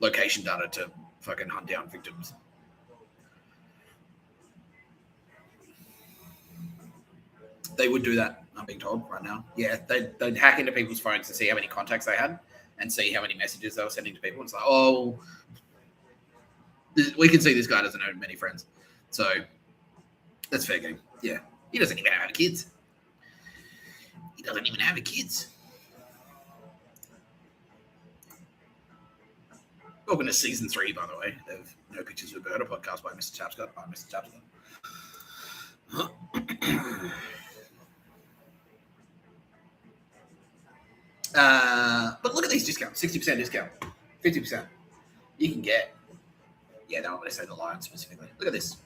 location data to fucking hunt down victims. They would do that, I'm being told right now. Yeah, they'd hack into people's phones to see how many contacts they had and see how many messages they were sending to people. It's like, oh, we can see this guy doesn't have many friends. So that's fair game. Yeah. He doesn't even have kids. Welcome to season 3, by the way, of No Pictures of a Bird, a podcast by Mr. Tapscott. I'm Mr. Tapscott. But look at these discounts. 60% discount. 50%. You can get... Yeah, no, I'm going to say the Lion specifically. Look at this.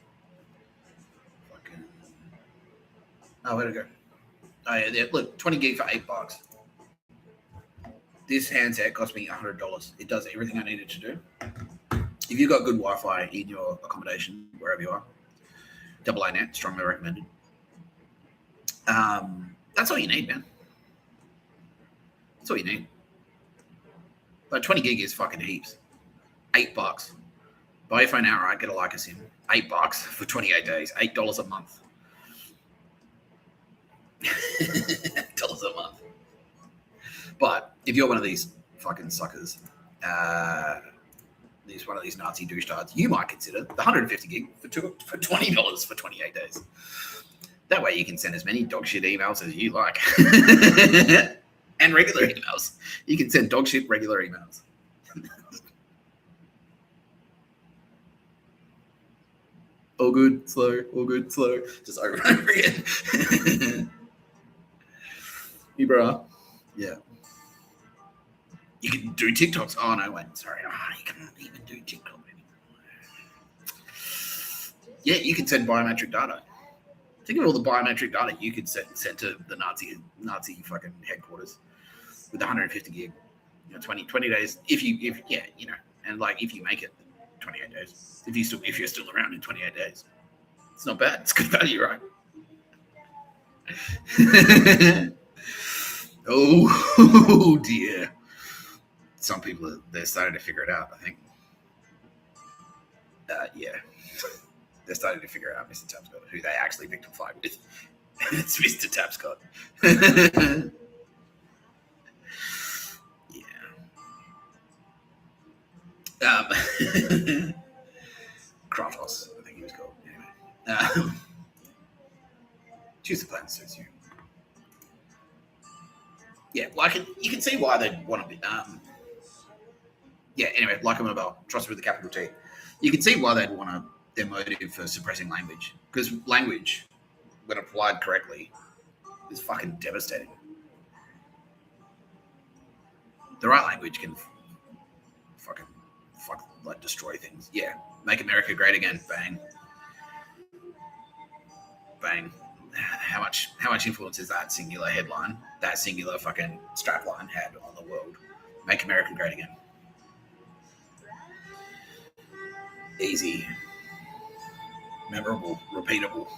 Fucking... Oh, where'd it go? Oh, yeah, look, 20 gig for $8. This handset cost me $100. It does everything I needed to do. If you've got good Wi-Fi in your accommodation, wherever you are, AA net, strongly recommended. That's all you need, man. That's all you need. Like 20 gig is fucking heaps. $8. Buy your phone outright, get a Leica SIM. $8 for 28 days. $8 a month. $8 a month. But if you're one of these fucking suckers, one of these Nazi douchebags, you might consider the 150 gig for $20 for 28 days. That way you can send as many dogshit emails as you like. And regular emails. You can send dogshit regular emails. All good, slow, all good, slow. Just over and over again. You bro. Yeah. You can do TikToks. Oh no, wait, sorry. You can't even do TikTok anymore. Yeah, you can send biometric data. Think of all the biometric data you could send to the Nazi fucking headquarters with 150 gig. 20 days. If you and like if you make it 28 days. If you're still around in 28 days. It's not bad. It's good value, right? Oh dear. Some people they're starting to figure it out, I think. Yeah. They're starting to figure out Mr. Tapscott, who they actually picked a fight with. It's Mr. Tapscott. Yeah. Kratos, I think he was called. Anyway. Choose the plan that suits you. Yeah, like you can see why they'd want to be. Yeah, anyway, like I'm about trust with the capital T. You can see why they'd want to. Their motive for suppressing language, because language, when applied correctly, is fucking devastating. The right language can fuck like destroy things. Yeah, make America great again. Bang, bang. How much influence is that singular headline, that singular fucking strapline had on the world? Make America great again. Easy. Memorable, repeatable.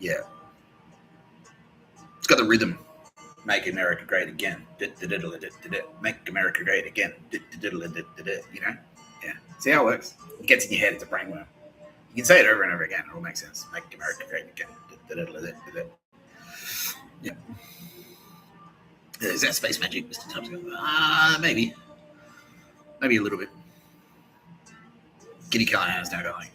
Yeah. It's got the rhythm. Make America great again. Make America great again. You know? Yeah. See how it works? It gets in your head. It's a brainworm. You can say it over and over again. It will make sense. Make America great again. Yeah. Is that space magic, Mr. Tapscott? Maybe. Maybe a little bit. Giddy Callahan's now going.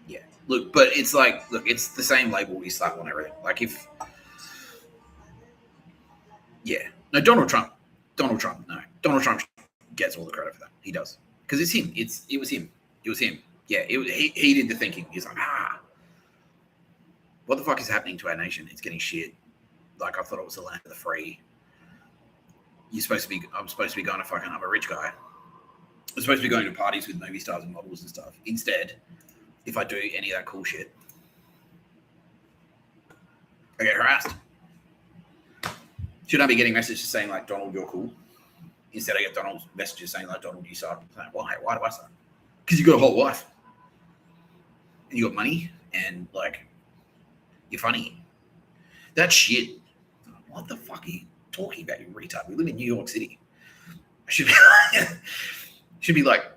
Yeah. Look, but it's like, it's the same label we slap on everything. Like if, yeah. No, Donald Trump. No. Donald Trump gets all the credit for that. He does. Because it's him. It was him. Yeah, he did the thinking. He's like, what the fuck is happening to our nation? It's getting shit. Like, I thought it was the land of the free. I'm supposed to be going to fucking, I'm a rich guy. I'm supposed to be going to parties with movie stars and models and stuff. Instead, if I do any of that cool shit, I get harassed. Should I be getting messages saying, like, Donald, you're cool? Instead, I get Donald's messages saying, like, Donald, you suck. Like, why? Why do I suck? Because you got a hot wife. And you got money. And, like, you're funny. That's shit. What the fuck are you talking about, you retard? We live in New York City. I should be like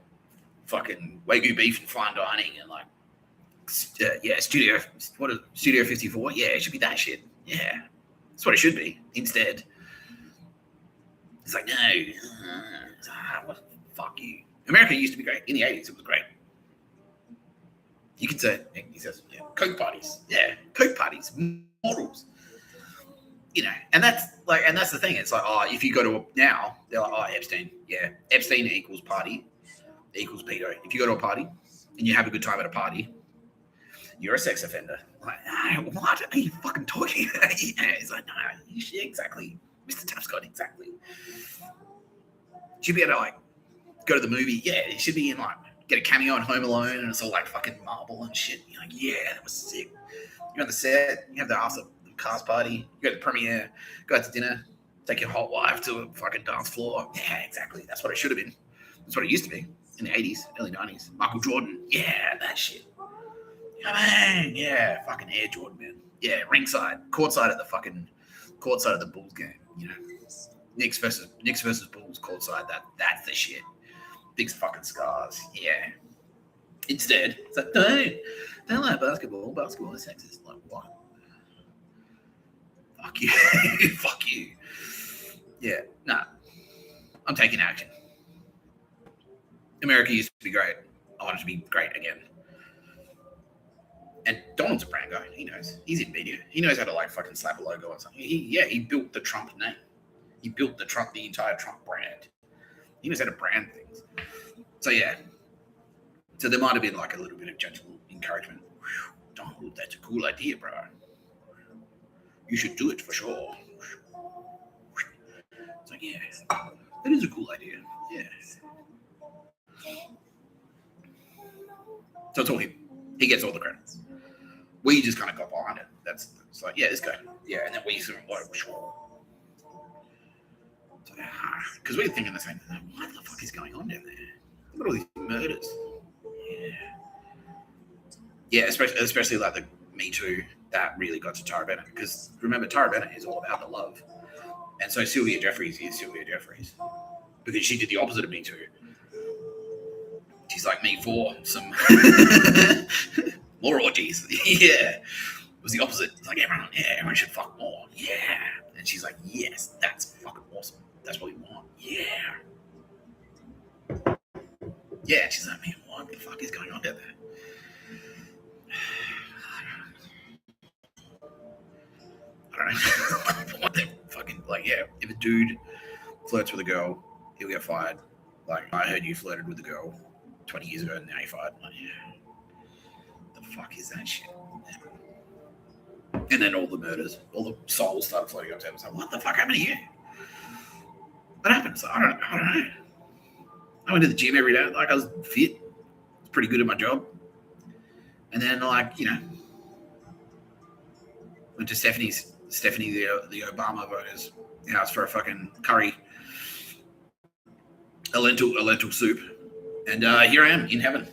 fucking Wagyu beef and fine dining and like Studio 54. Yeah, it should be that shit. Yeah, that's what it should be. Instead, it's like no, fuck you. America used to be great in the 80s. It was great. You could say he says Coke parties. Yeah, Coke parties, models. And that's the thing. It's like, if you go to now, they're like, Epstein. Yeah, Epstein equals party, equals pedo. If you go to a party and you have a good time at a party, you're a sex offender. Like, what are you fucking talking about? It's like, no, exactly, Mr. Tapscott, exactly. You should be able to like go to the movie. Yeah, you should be in like get a cameo in Home Alone, and it's all like fucking marble and shit. You're like, yeah, that was sick. You're on the set. You have the after cast party, you go to the premiere, go out to dinner, take your hot wife to a fucking dance floor. Yeah, exactly. That's what it should have been. That's what it used to be in the 80s, early 90s. Michael Jordan. Yeah, that shit. Man, yeah, fucking Air Jordan, man. Yeah, ringside, courtside at the Bulls game. Knicks versus Bulls courtside. That's the shit. Big fucking scars. Yeah. Instead, it's like, don't like basketball. Basketball is sexist. Like, what? Fuck you. Fuck you. Yeah, nah. I'm taking action. America used to be great. I want it to be great again. And Donald's a brand guy. He knows. He's in media. He knows how to like fucking slap a logo or something. He built the Trump name. He built the entire Trump brand. He knows how to brand things. So yeah. So there might have been like a little bit of gentle encouragement. Donald, that's a cool idea, bro. You should do it for sure. It's like, yeah, that is a cool idea. Yeah. So it's all him. He gets all the credits. We just kind of got behind it. It's like, yeah, this guy. Yeah, and then we sort of like, because we're thinking the same thing. What the fuck is going on down there? Look at all these murders. Yeah, especially like the Me Too, that really got to Tara Bennett. Because remember, Tara Bennett is all about the love. And so Sylvia Jeffries is Sylvia Jeffries. Because she did the opposite of Me Too. She's like, me for some more orgies. Yeah. It was the opposite. It's like, everyone should fuck more. Yeah. And she's like, yes, that's fucking awesome. That's what we want. Yeah. Yeah. She's like, man, what the fuck is going on down there? I don't know. What the fucking, like, yeah, if a dude flirts with a girl, he'll get fired. Like, I heard you flirted with a girl 20 years ago and now you're fired. Like, yeah. The fuck is that shit? And then all the murders, all the souls started floating up to him. It's like, what the fuck happened to you? What happened? So I don't know. I went to the gym every day. Like, I was fit. I was pretty good at my job. And then, like, you know, went to Stephanie, the Obama voters, house for a fucking curry, a lentil soup. And here I am in heaven.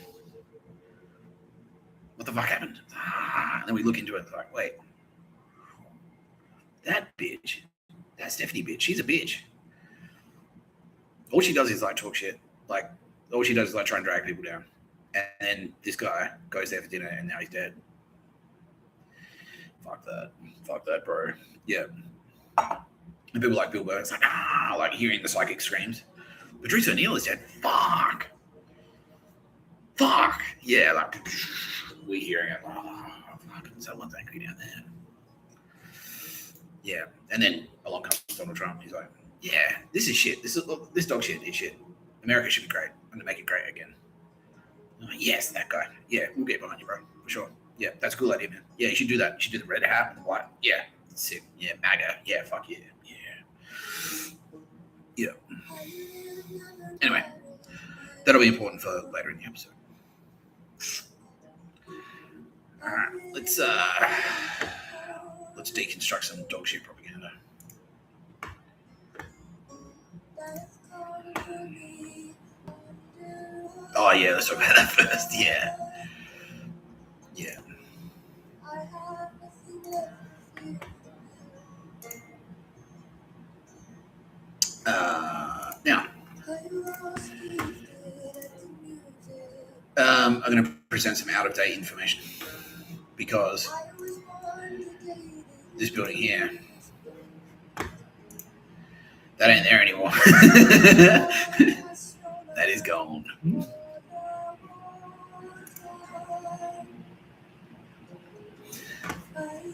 What the fuck happened? And then we look into it like, wait, that bitch, that Stephanie bitch, she's a bitch. All she does is like talk shit. Like, all she does is like try and drag people down. And then this guy goes there for dinner and now he's dead. Fuck that, bro. Yeah. And people like Bill Burr, it's like, like hearing the psychic screams. Patrice O'Neill is dead. Fuck. Yeah, like, we hearing it. Oh, fuck, someone's angry down there. Yeah. And then along comes Donald Trump. He's like, yeah, this is shit. This dog shit is shit. America should be great. I'm going to make it great again. I'm like, yes, that guy. Yeah, we'll get behind you, bro. For sure. Yeah, that's a cool idea, man. Yeah, you should do that. You should do the red hat and the white. Yeah, sick. Yeah, MAGA. Yeah, fuck yeah. Yeah. Anyway, that'll be important for later in the episode. All right, let's deconstruct some dog shit propaganda. Oh yeah, let's talk about that first. Yeah. Now, I'm going to present some out-of-date information because this building here, that ain't there anymore. That is gone.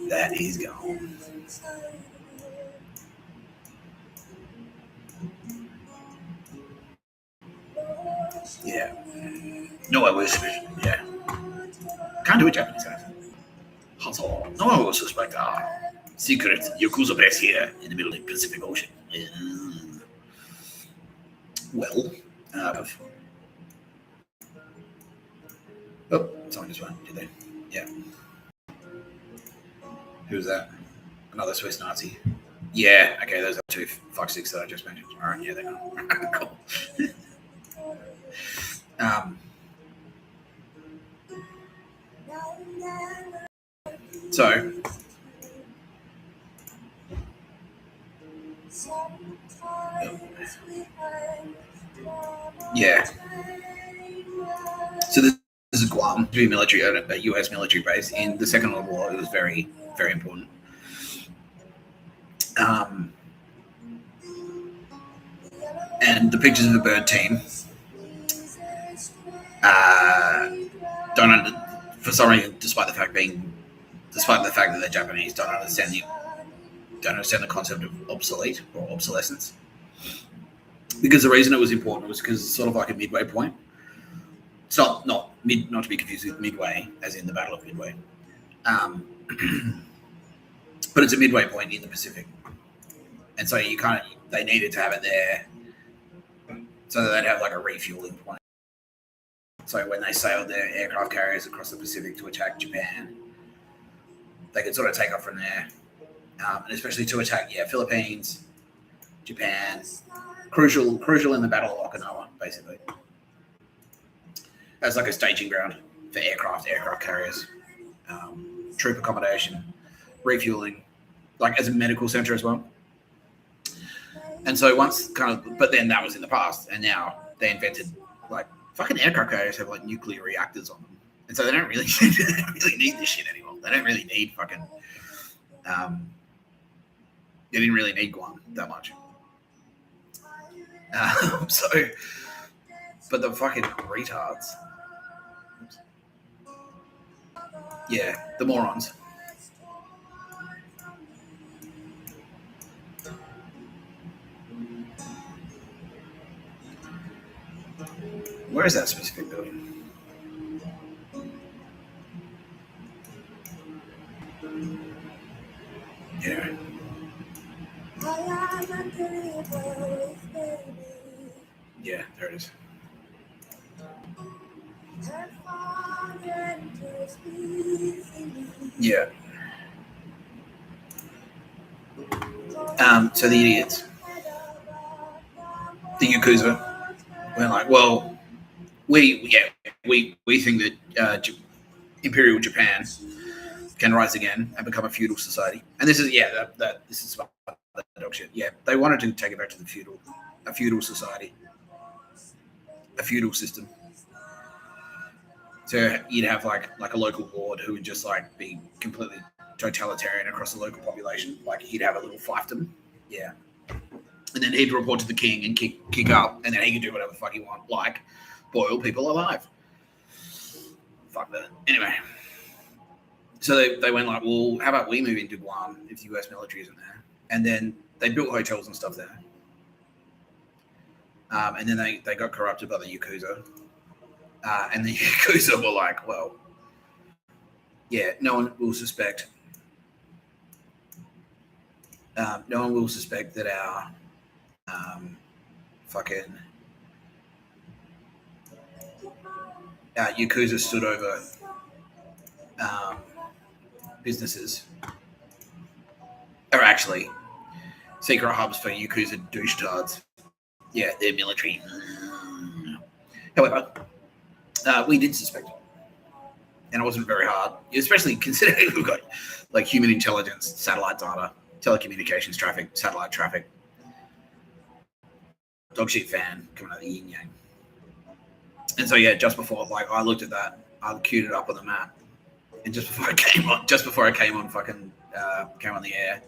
That is gone. Yeah. No, I will suspect. Yeah. Can't do a Japanese accent. No, I will suspect secret Yakuza base here in the middle of the Pacific Ocean. Well, oh, someone just went, did they? Yeah. Who's that? Another Swiss Nazi. Yeah, okay, those are two fucksticks that I just mentioned. All right, yeah, they're gone. Cool. So, yeah. So this is Guam, to be military, a U.S. military base. In the Second World War, it was very, very important. And the pictures of the bird team for some reason, despite the fact that the Japanese don't understand the concept of obsolete or obsolescence. Because the reason it was important was because it's sort of like a midway point. It's not to be confused with Midway, as in the Battle of Midway. But it's a midway point in the Pacific. And so they needed to have it there so that they'd have like a refueling point. So when they sailed their aircraft carriers across the Pacific to attack Japan, they could sort of take off from there. And especially to attack, Philippines, Japan, crucial in the Battle of Okinawa, basically. As like a staging ground for aircraft carriers, troop accommodation, refueling, like as a medical center as well. And so but then that was in the past, and now they invented like fucking aircraft carriers have like nuclear reactors on them, and so they don't really need this shit anymore. They don't really need fucking. They didn't really need Guam that much. But the fucking retards. Yeah, the morons. Where is that specific building? Yeah. Yeah, there it is. Yeah. So the idiots, the Yakuza, were like, well, we think that Imperial Japan can rise again and become a feudal society. And this is this is the dog shit. Yeah, they wanted to take it back to a feudal society, a feudal system. So you'd have like a local lord who would just like be completely totalitarian across the local population. Like he'd have a little fiefdom, yeah, and then he'd report to the king and kick up, and then he could do whatever the fuck he want, like boil people alive. Fuck that. Anyway, so they went like, well, how about we move into Guam if the US military isn't there? And then they built hotels and stuff there. And then they got corrupted by the Yakuza. And the Yakuza were like, well, yeah, no one will suspect that our fucking Yakuza stood over businesses are actually secret hubs for Yakuza douchetards. Yeah, they're military. However, we did suspect it. And it wasn't very hard, especially considering we've got like human intelligence, satellite data, telecommunications traffic, satellite traffic. Dogshit fan coming out of the yin yang. And so yeah, just before like I looked at that, I queued it up on the map, and just before I came on fucking came on the air,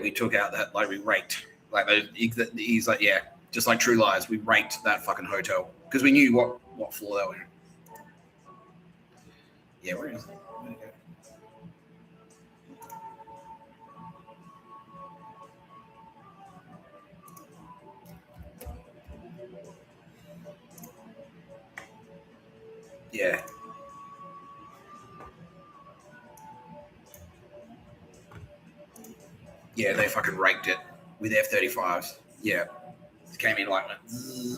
we took out that like we raked like he's like yeah, just like True Lies, we raked that fucking hotel because we knew what floor they were in. Yeah, where is it? Where'd it go? Yeah. Yeah, they fucking raked it with F-35s. Yeah. It came in like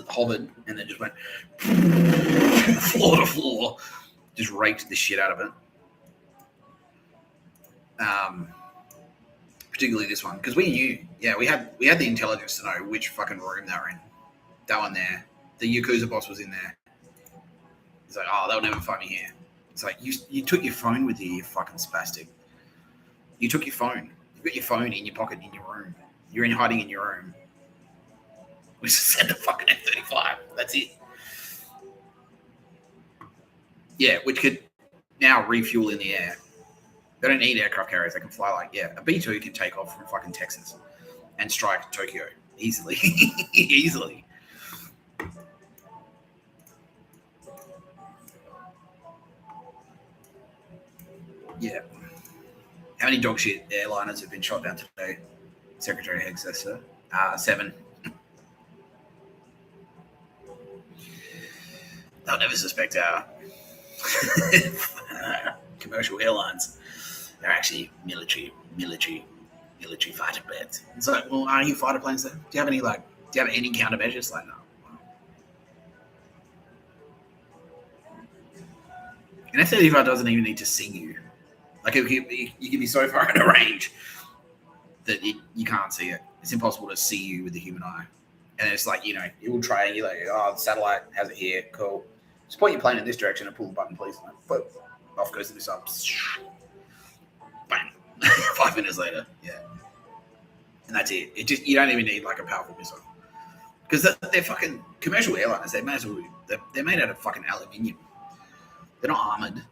hovered and then just went floor to floor. Just raked the shit out of it. Particularly this one. Because we knew, we had the intelligence to know which fucking room they were in. That one there. The Yakuza boss was in there. He's like, oh, they'll never find me here. It's like, you took your phone with you, you fucking spastic. You took your phone. You've got your phone in your pocket in your room. You're in hiding in your room. We just sent a fucking F-35. That's it. Yeah, which could now refuel in the air. They don't need aircraft carriers. They can fly like, a B-2 can take off from fucking Texas and strike Tokyo easily. Easily. Yeah. How many dogshit airliners have been shot down today? Secretary Higgs says so. 7. They'll never suspect our commercial airlines. They're actually military fighter planes. It's like, well, are you fighter planes then? Do you have any countermeasures? Like, no. An F-35 doesn't even need to see you. Like, you can be so far in a range that you can't see it. It's impossible to see you with the human eye. And it's like, it will triangulate. Oh, the satellite has it here. Cool. Just point your plane in this direction and pull the button, please. Boop. Off goes the missile. Bang. 5 minutes later. Yeah. And that's it. You don't even need like a powerful missile. Because they're fucking commercial airliners. They may as well they're made out of fucking aluminium. They're not armored.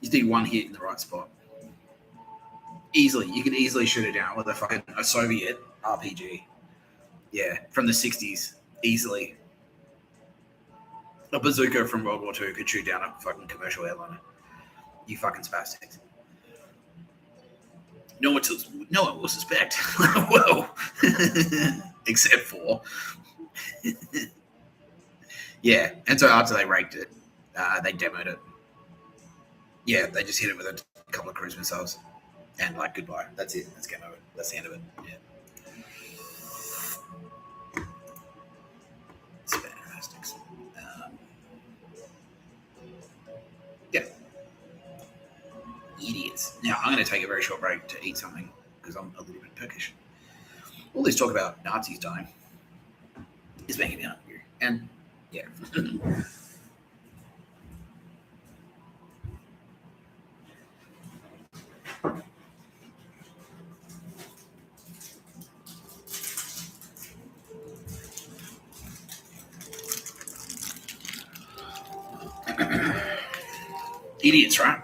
You need one hit in the right spot. Easily. You can easily shoot it down with a Soviet RPG. Yeah, from the 60s. Easily. A bazooka from World War II could shoot down a fucking commercial airliner. You fucking spastics. No one will suspect. Whoa. Except for. Yeah, and so after they raked it, they demoed it. Yeah, they just hit it with a couple of cruise missiles. And like, goodbye. That's it. That's game over. That's the end of it. Yeah. Spastics. Yeah. Idiots. Now, I'm going to take a very short break to eat something because I'm a little bit peckish. All this talk about Nazis dying is making me hungry. And, yeah. Idiots, right?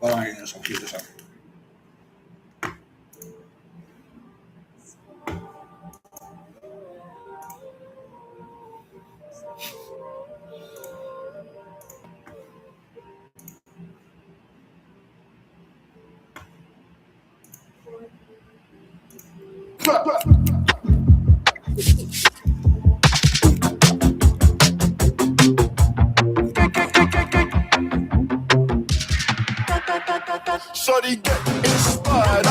Oh, I guess I'll keep this up. Shorty get inspired.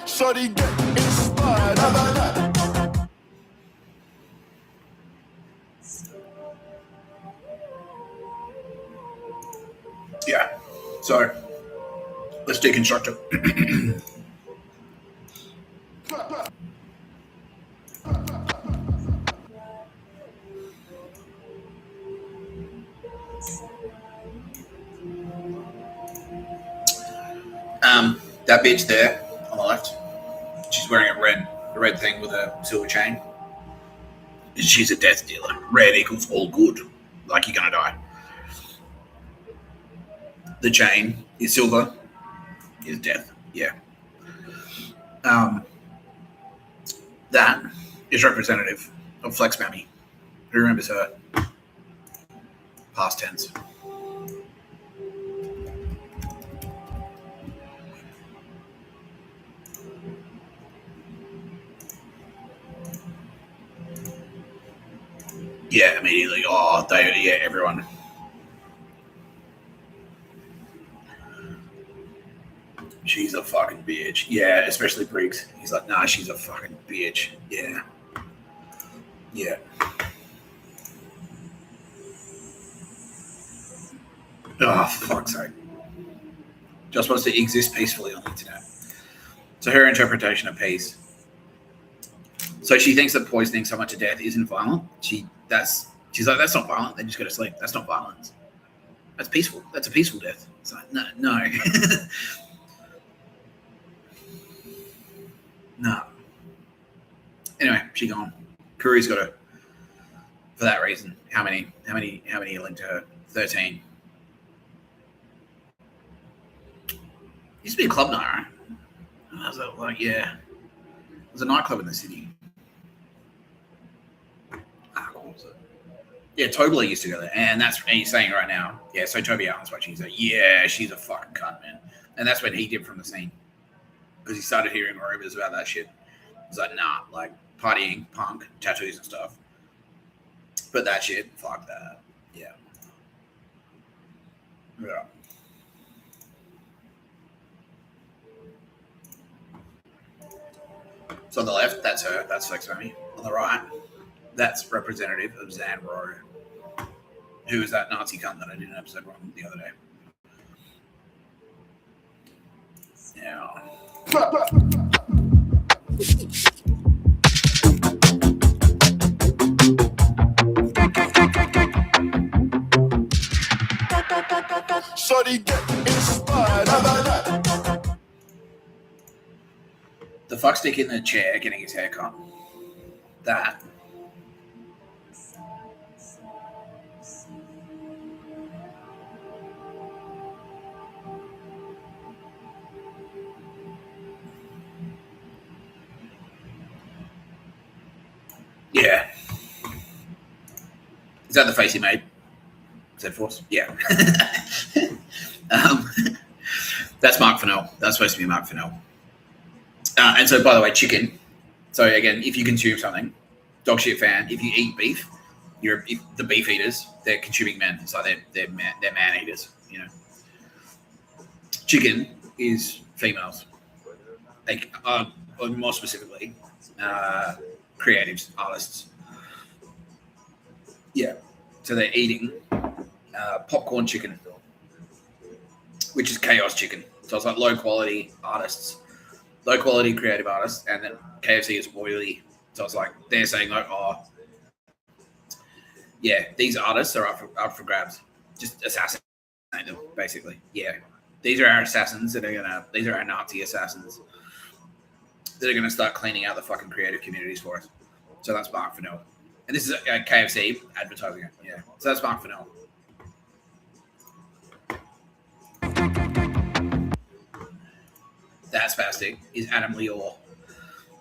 Shorty get inspired. Yeah. So let's deconstruct it. That bitch there on the left, she's wearing a red thing with a silver chain. She's a death dealer. Red equals all good. Like, you're gonna die. The chain is silver, is death. Yeah. That is representative of Flex Mammy. Who remembers her? Past tense. Yeah, immediately. Oh, everyone. She's a fucking bitch. Yeah, especially Briggs. He's like, nah, she's a fucking bitch. Yeah. Yeah. Oh, for fuck's sake. Just wants to exist peacefully on the internet. So her interpretation of peace. So she thinks that poisoning someone to death isn't violent. She's like, that's not violent. They just go to sleep. That's not violence. That's peaceful. That's a peaceful death. It's like, no. No. Anyway, she gone. Puri's got a, for that reason. How many are linked to her? 13. Used to be a club night, right? I was like, yeah. There's a nightclub in the city. What was it? Yeah, Tobler used to go there. And he's saying right now, yeah, so Toby Allen's watching. He's like, yeah, she's a fucking cunt, man. And that's when he dipped from the scene. Because he started hearing rumors about that shit. He's like, nah, like partying, punk, tattoos and stuff. But that shit, fuck that. Yeah. Yeah. So on the left, that's her. That's Sex Mammy. On the right, that's representative of Zan Rowe, who was that Nazi cunt that I did an episode on the other day. Yeah. Shorty get inspired. The fuckstick in the chair getting his hair cut. That. Yeah. Is that the face he made? Z-Force? Yeah. That's Mark Fennell. That's supposed to be Mark Fennell. And so, by the way, chicken. So, again, if you consume something, dog shit fan, if you eat beef, the beef eaters, they're consuming men. It's like they're man eaters, you know. Chicken is females. Like, or more specifically, creatives, artists. Yeah. So they're eating popcorn chicken, which is chaos chicken. So it's like low quality artists, low quality creative artists, and then KFC is oily. So it's like they're saying like, oh, yeah, these artists are up for grabs. Just assassinate them, basically. Yeah, these are our assassins these are our Nazi assassins that are gonna start cleaning out the fucking creative communities for us. So that's Mark Fennell. And this is KFC advertising it. Yeah. So that's Mark Fennell. That spastic is Adam Lior.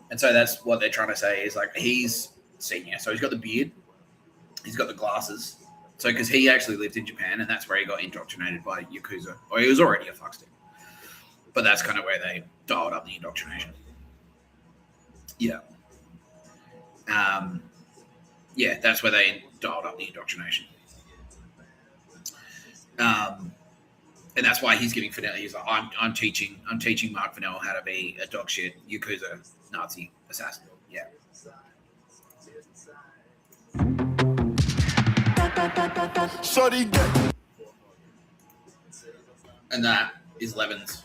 And so that's what they're trying to say is like he's senior. So he's got the beard. He's got the glasses. So because he actually lived in Japan and that's where he got indoctrinated by Yakuza. Or he was already a fuckstick. But that's kind of where they dialed up the indoctrination. Yeah. Yeah, that's where they dialed up the indoctrination. And that's why he's giving Fennell. He's like, I'm teaching Mark Fennell how to be a dog shit Yakuza Nazi assassin. Yeah. Shorty get. And that is Levins.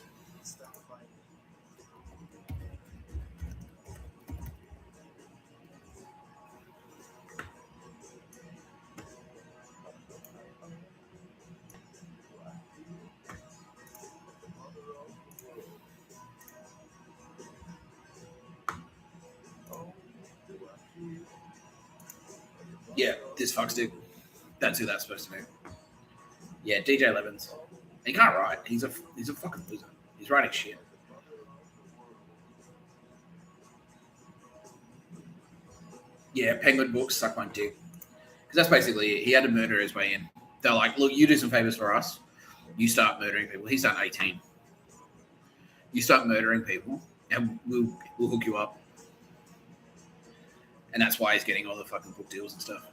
Yeah, this fuckstick. That's who that's supposed to be. Yeah, DJ Levins. He can't write. He's a fucking loser. He's writing shit. Yeah, Penguin Books suck my dick. Because that's basically it. He had to murder his way in. They're like, look, you do some favors for us. You start murdering people. He's done 18. You start murdering people, and we'll hook you up. And that's why he's getting all the fucking book deals and stuff.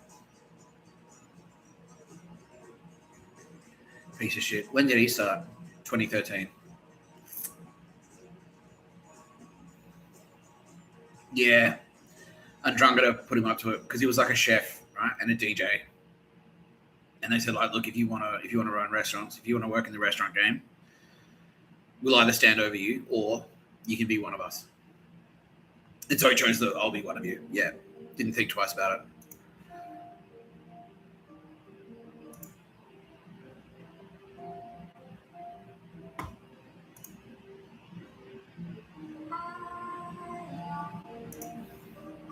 Piece of shit. When did he start? 2013. Yeah. Andromeda put him up to it because he was like a chef, right, and a DJ. And they said, like, look, if you want to run restaurants, if you want to work in the restaurant game, we'll either stand over you or you can be one of us. And so he chose I'll be one of you. Yeah. Didn't think twice about it.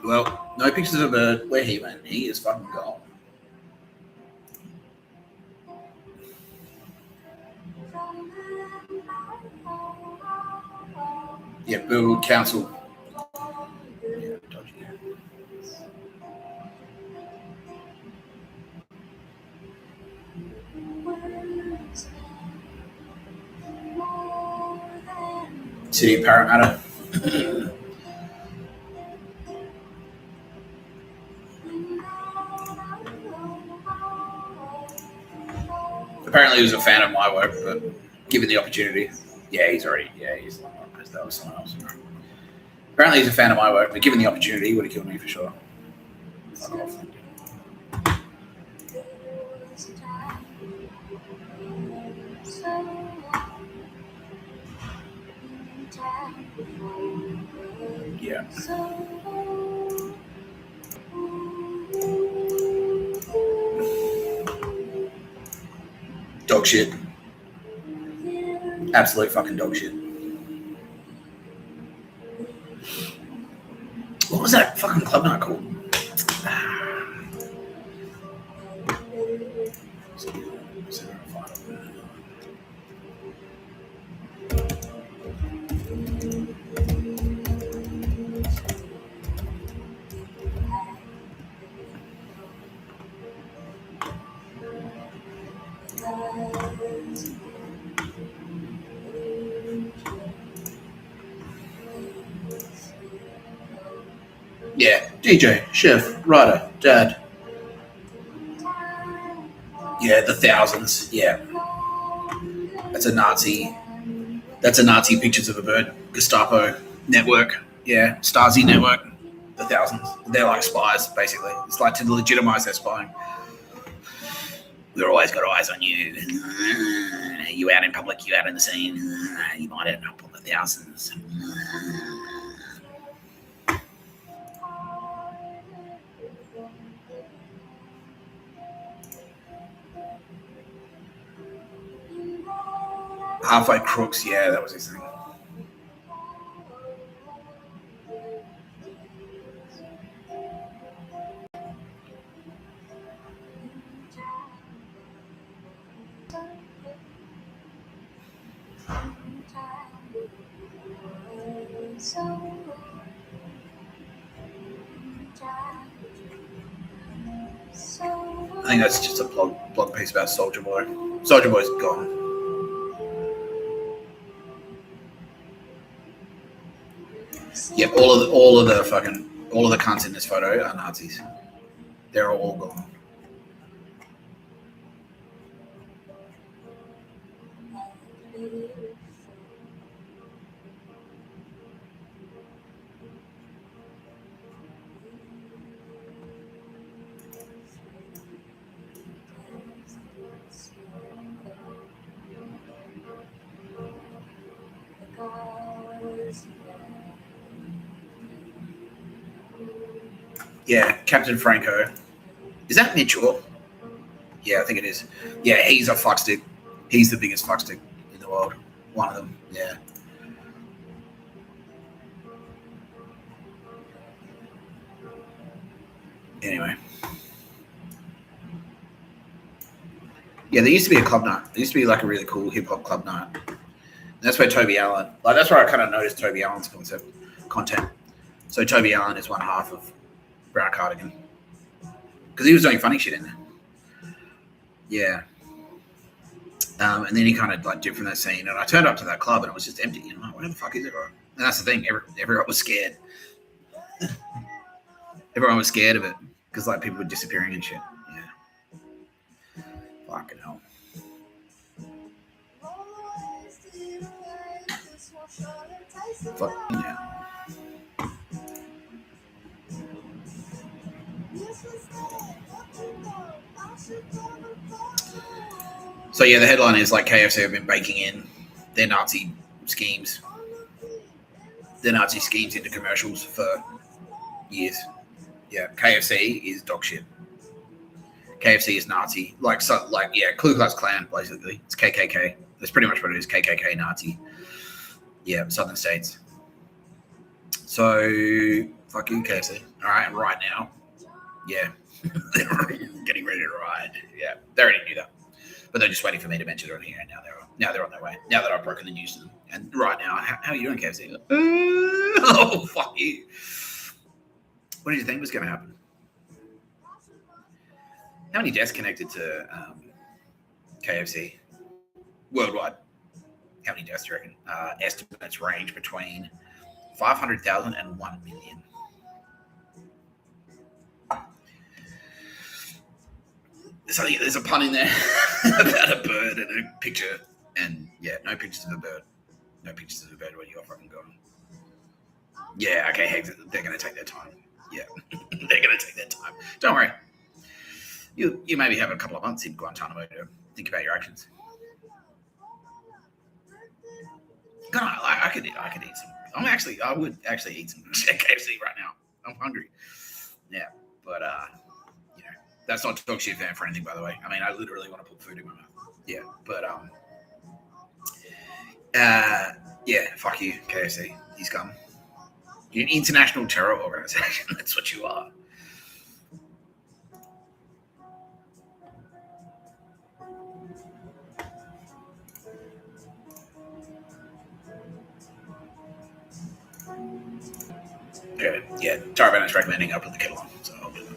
Well, No pictures of a bird. Where he went. He is fucking gone. Yeah, Burwood Council. Yeah, dodgy. City of Parramatta. Apparently, he was a fan of my work, but given the opportunity, he's that was someone else. Apparently, he's a fan of my work, but given the opportunity, he would have killed me for sure. Yeah. Dog shit. Absolute fucking dog shit. What was that fucking club night called? Yeah, DJ, chef, writer, dad. Yeah, the thousands. Yeah, that's a Nazi. That's a Nazi pictures of a bird. Gestapo network. Yeah, Stasi network. The thousands. They're like spies, basically. It's like to legitimize their spying. We've always got eyes on you. You out in public, you out in the scene. You might end up on the thousands. Halfway Crooks, yeah, that was his thing. I think that's just a blog piece about Soldier Boy. Soldier Boy's gone. Yep, all of the cunts in this photo are Nazis. They're all gone. Yeah, Captain Franco. Is that Mitchell? Yeah, I think it is. Yeah, he's a fuckstick. He's the biggest fuckstick in the world. One of them, yeah. Anyway. Yeah, there used to be a club night. There used to be like a really cool hip-hop club night. And that's where Toby Allen, like that's where I kind of noticed Toby Allen's content. So Toby Allen is one half of Brown Cardigan. Because he was doing funny shit in there. Yeah. And then he kind of like dipped from that scene. And I turned up to that club and it was just empty. And I'm like, where the fuck is everyone? And that's the thing. Everyone was scared. Everyone was scared of it. Because like people were disappearing and shit. Yeah. Fucking hell. Fuck yeah. So yeah, the headline is like KFC have been baking in their Nazi schemes. Their Nazi schemes into commercials for years. Yeah, KFC is dog shit. KFC is Nazi. Ku Klux Klan, basically. It's KKK. That's pretty much what it is, KKK Nazi. Yeah, Southern States. So Fuck you, KFC. All right, right now. Yeah. They're getting ready to ride. Yeah, they already knew that. But they're just waiting for me to mention it on here, and now they're on their way. Now that I've broken the news to them. And right now, how are you doing, KFC? Oh, fuck you. What did you think was going to happen? How many deaths connected to KFC worldwide? How many deaths do you reckon? Estimates range between 500,000 and 1 million. So there's a pun in there about a bird and a picture, and yeah, no pictures of a bird. No pictures of a bird when you're fucking gone. Yeah, okay, heck, they're going to take their time. Yeah, they're going to take their time. Don't worry. You maybe have a couple of months in Guantanamo to think about your actions. God, I could eat some. I would actually eat some KFC right now. I'm hungry. Yeah, but that's not talk shit fan for anything, by the way. I mean, I literally want to put food in my mouth. Yeah, but yeah, fuck you, KFC. He's come. You're an international terror organization. That's what you are. Good. Yeah, Tara Bennett's recommending I put the kettle on, so I'll do that.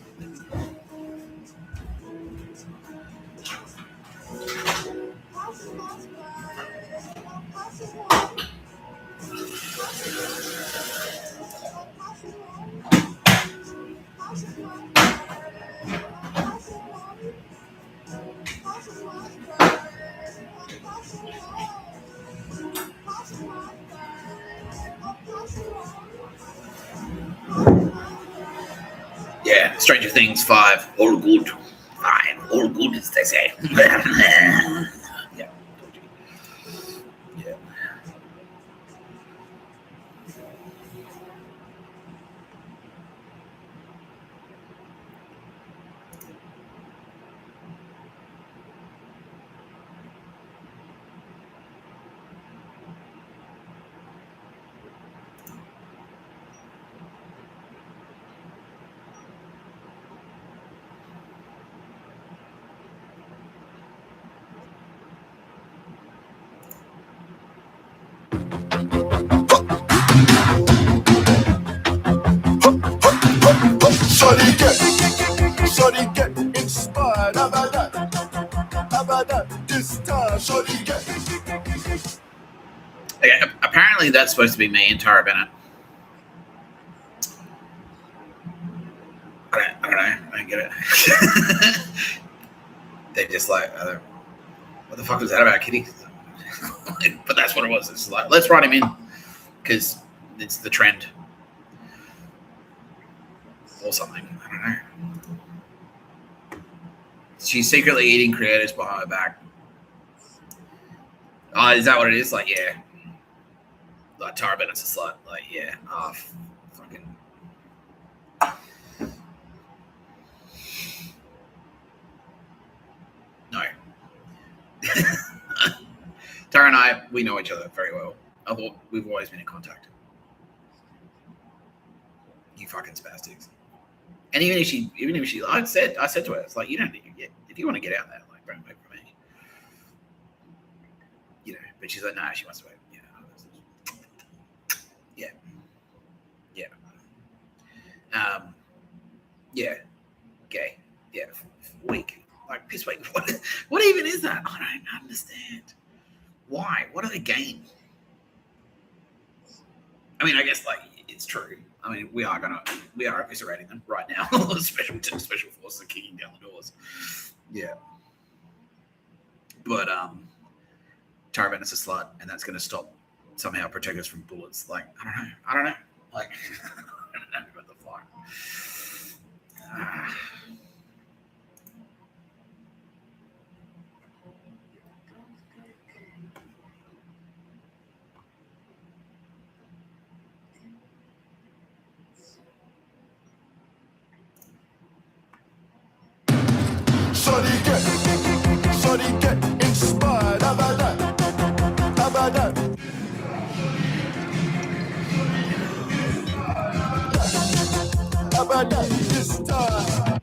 Yeah, Stranger Things 5, all good. 5, all good, as they say. Yeah. Yeah. Shorty get inspired. How about that? How about that? This time, shorty get. Okay, apparently that's supposed to be me and Tara Bennett. I don't know. I don't get it. They just like, what the fuck was that about, Kitty? But that's what it was. It's like, let's write him in because it's the trend or something. I don't know. She's secretly eating creators behind her back. Oh, is that what it is? Like, yeah. Like, Tara Bennett's a slut. Like, yeah. Oh, fucking. No. Tara and I, we know each other very well. We've always been in contact. You fucking spastics. And even if she, I said to her, it's like, you don't need to get, if you want to get out there, like, don't wait for me. You know, but she's like, nah, she wants to wait. Yeah. Yeah. Yeah. Gay. Yeah. Weak. Like, piss weak. What even is that? I don't understand. Why? What do they gain? I mean, I guess, like, it's true. I mean, we are eviscerating them right now. special forces are kicking down the doors. Yeah. But Tara Bennett's a slut, and that's going to somehow protect us from bullets. Like, I don't know. Like, I don't know what the fuck. Shorty get inspired. How about that? How about that? Abadan, this time.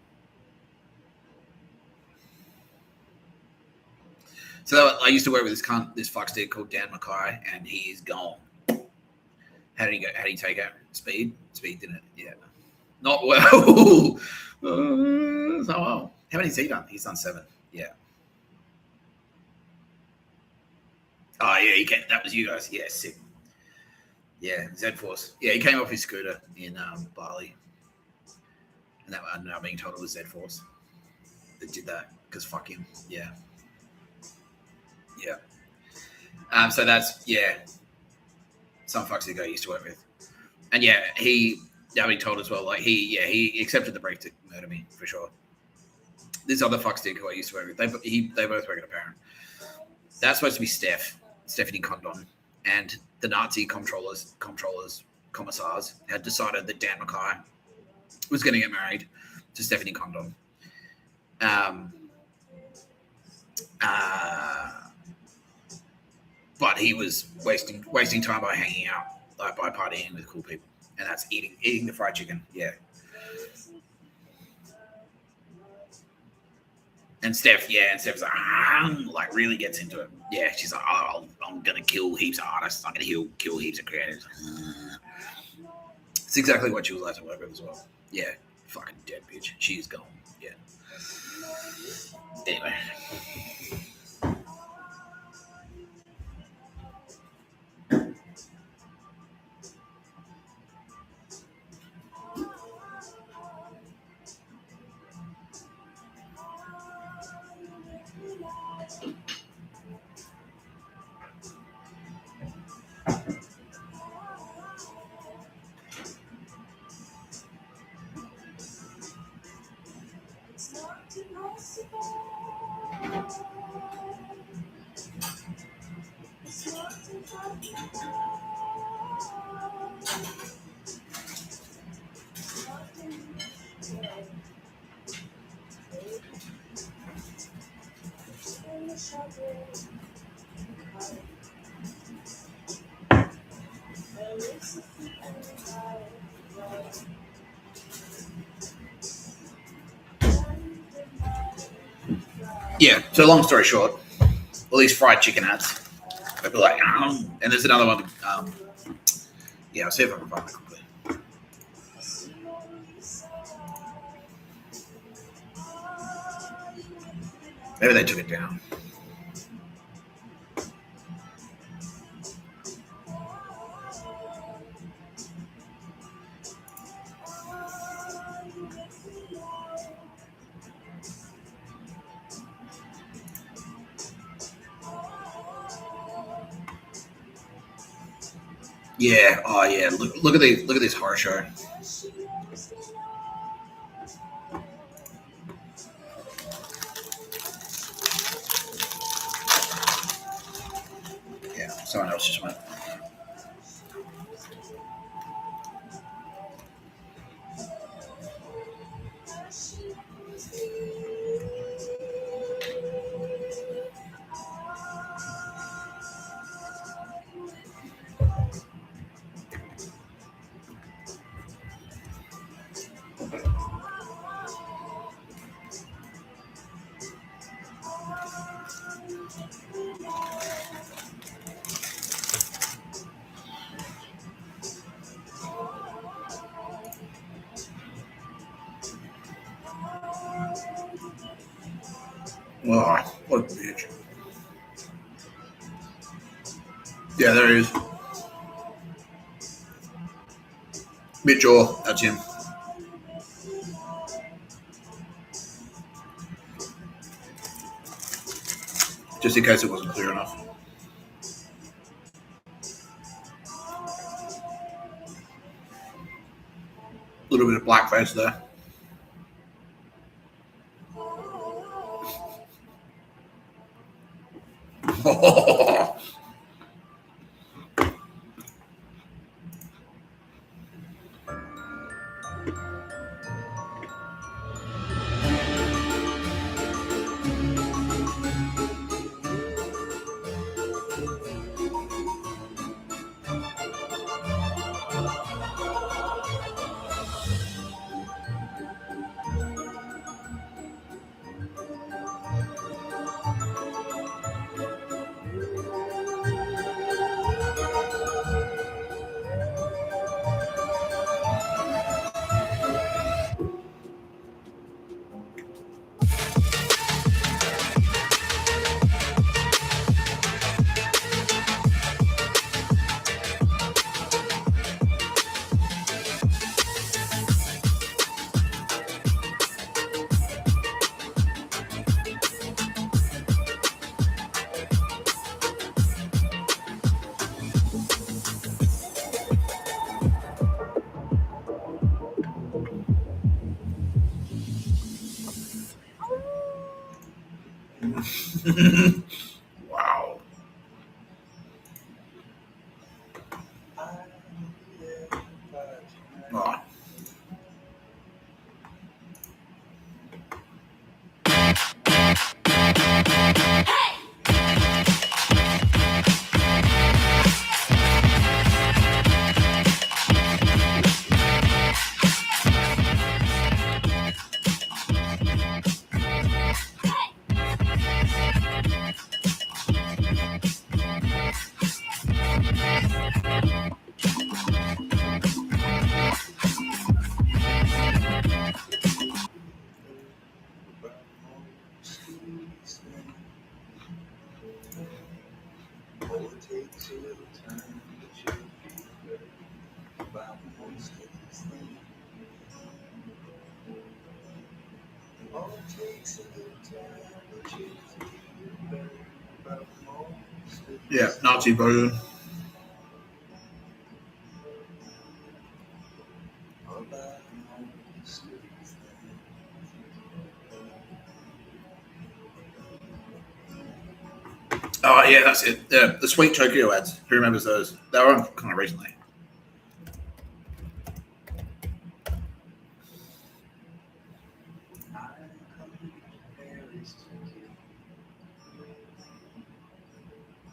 So I used to work with this fuckstick called Dan Mackay, and he is gone. How did he go? How did he take out speed? Speed, didn't it? Yeah. Not well. So well. How many has he done? He's done 7. Yeah. Oh yeah, he came. That was you guys. Yeah, sick. Yeah, Z-Force. Yeah, he came off his scooter in Bali, and that I'm now being told it was Z-Force that did that because fuck him. Yeah. Yeah. So that's some fucks that I used to work with, and yeah, he being told as well. Like he accepted the break to murder me for sure. This other fuckstick who I used to work with, they both work at a parent. That's supposed to be Stephanie Condon, and the Nazi comptrollers, commissars had decided that Dan Mackay was going to get married to Stephanie Condon. But he was wasting time by hanging out, like by partying with cool people, and that's eating the fried chicken. Yeah. And Steph's like really gets into it. Yeah, she's like, oh, I'm gonna kill heaps of artists. I'm gonna kill heaps of creators. It's exactly what she was like to work with as well. Yeah, fucking dead bitch. She's gone. Yeah. Anyway. Yeah, so long story short, all these fried chicken ads. People like, and there's another one. I'll see if I can find it quickly. Maybe they took it down. Yeah. Oh, yeah. Look at this horror show. Yeah. Someone else just went. Oh, what a bitch. Yeah, there he is. Mitchell, that's him. Just in case it wasn't clear enough. A little bit of blackface there. Wow. Oh. Yeah, Nazi version. Oh yeah, that's it. The Sweet Tokyo ads. Who remembers those? They were on kind of recently.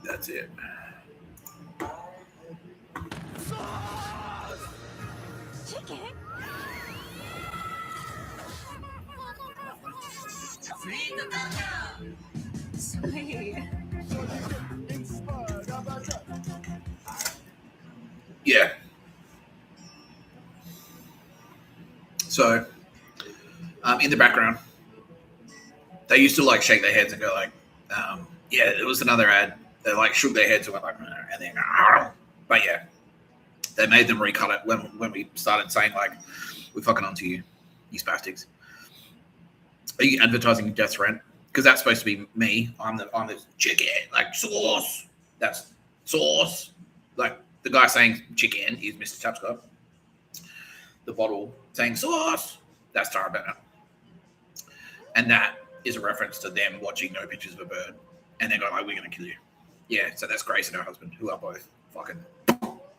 That's it. Chicken? Sweet. Yeah. So, in the background, they used to like shake their heads and go like, "Yeah, it was another ad." They like shook their heads and went like, and then, but yeah, they made them recut it when we started saying like, "We're fucking onto you, you spastics." Are you advertising death rent? Because that's supposed to be me. I'm the chicken, like sauce. That's sauce. Like the guy saying chicken is Mr. Tapscott. The bottle saying sauce. That's Tara Bennett. And that is a reference to them watching No Pictures of a Bird. And they're going like, we're going to kill you. Yeah, so that's Grace and her husband, who are both fucking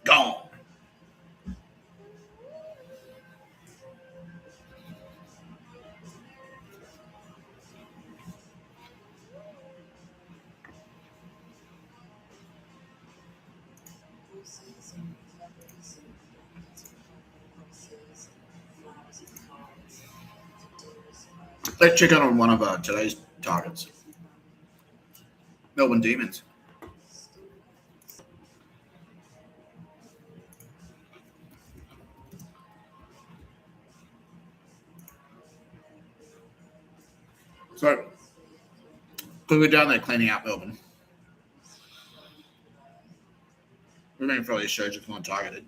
gone. Let's check out on one of today's targets. Melbourne Demons. So, because we're down there cleaning out Melbourne, we're making for all these shows if not targeted.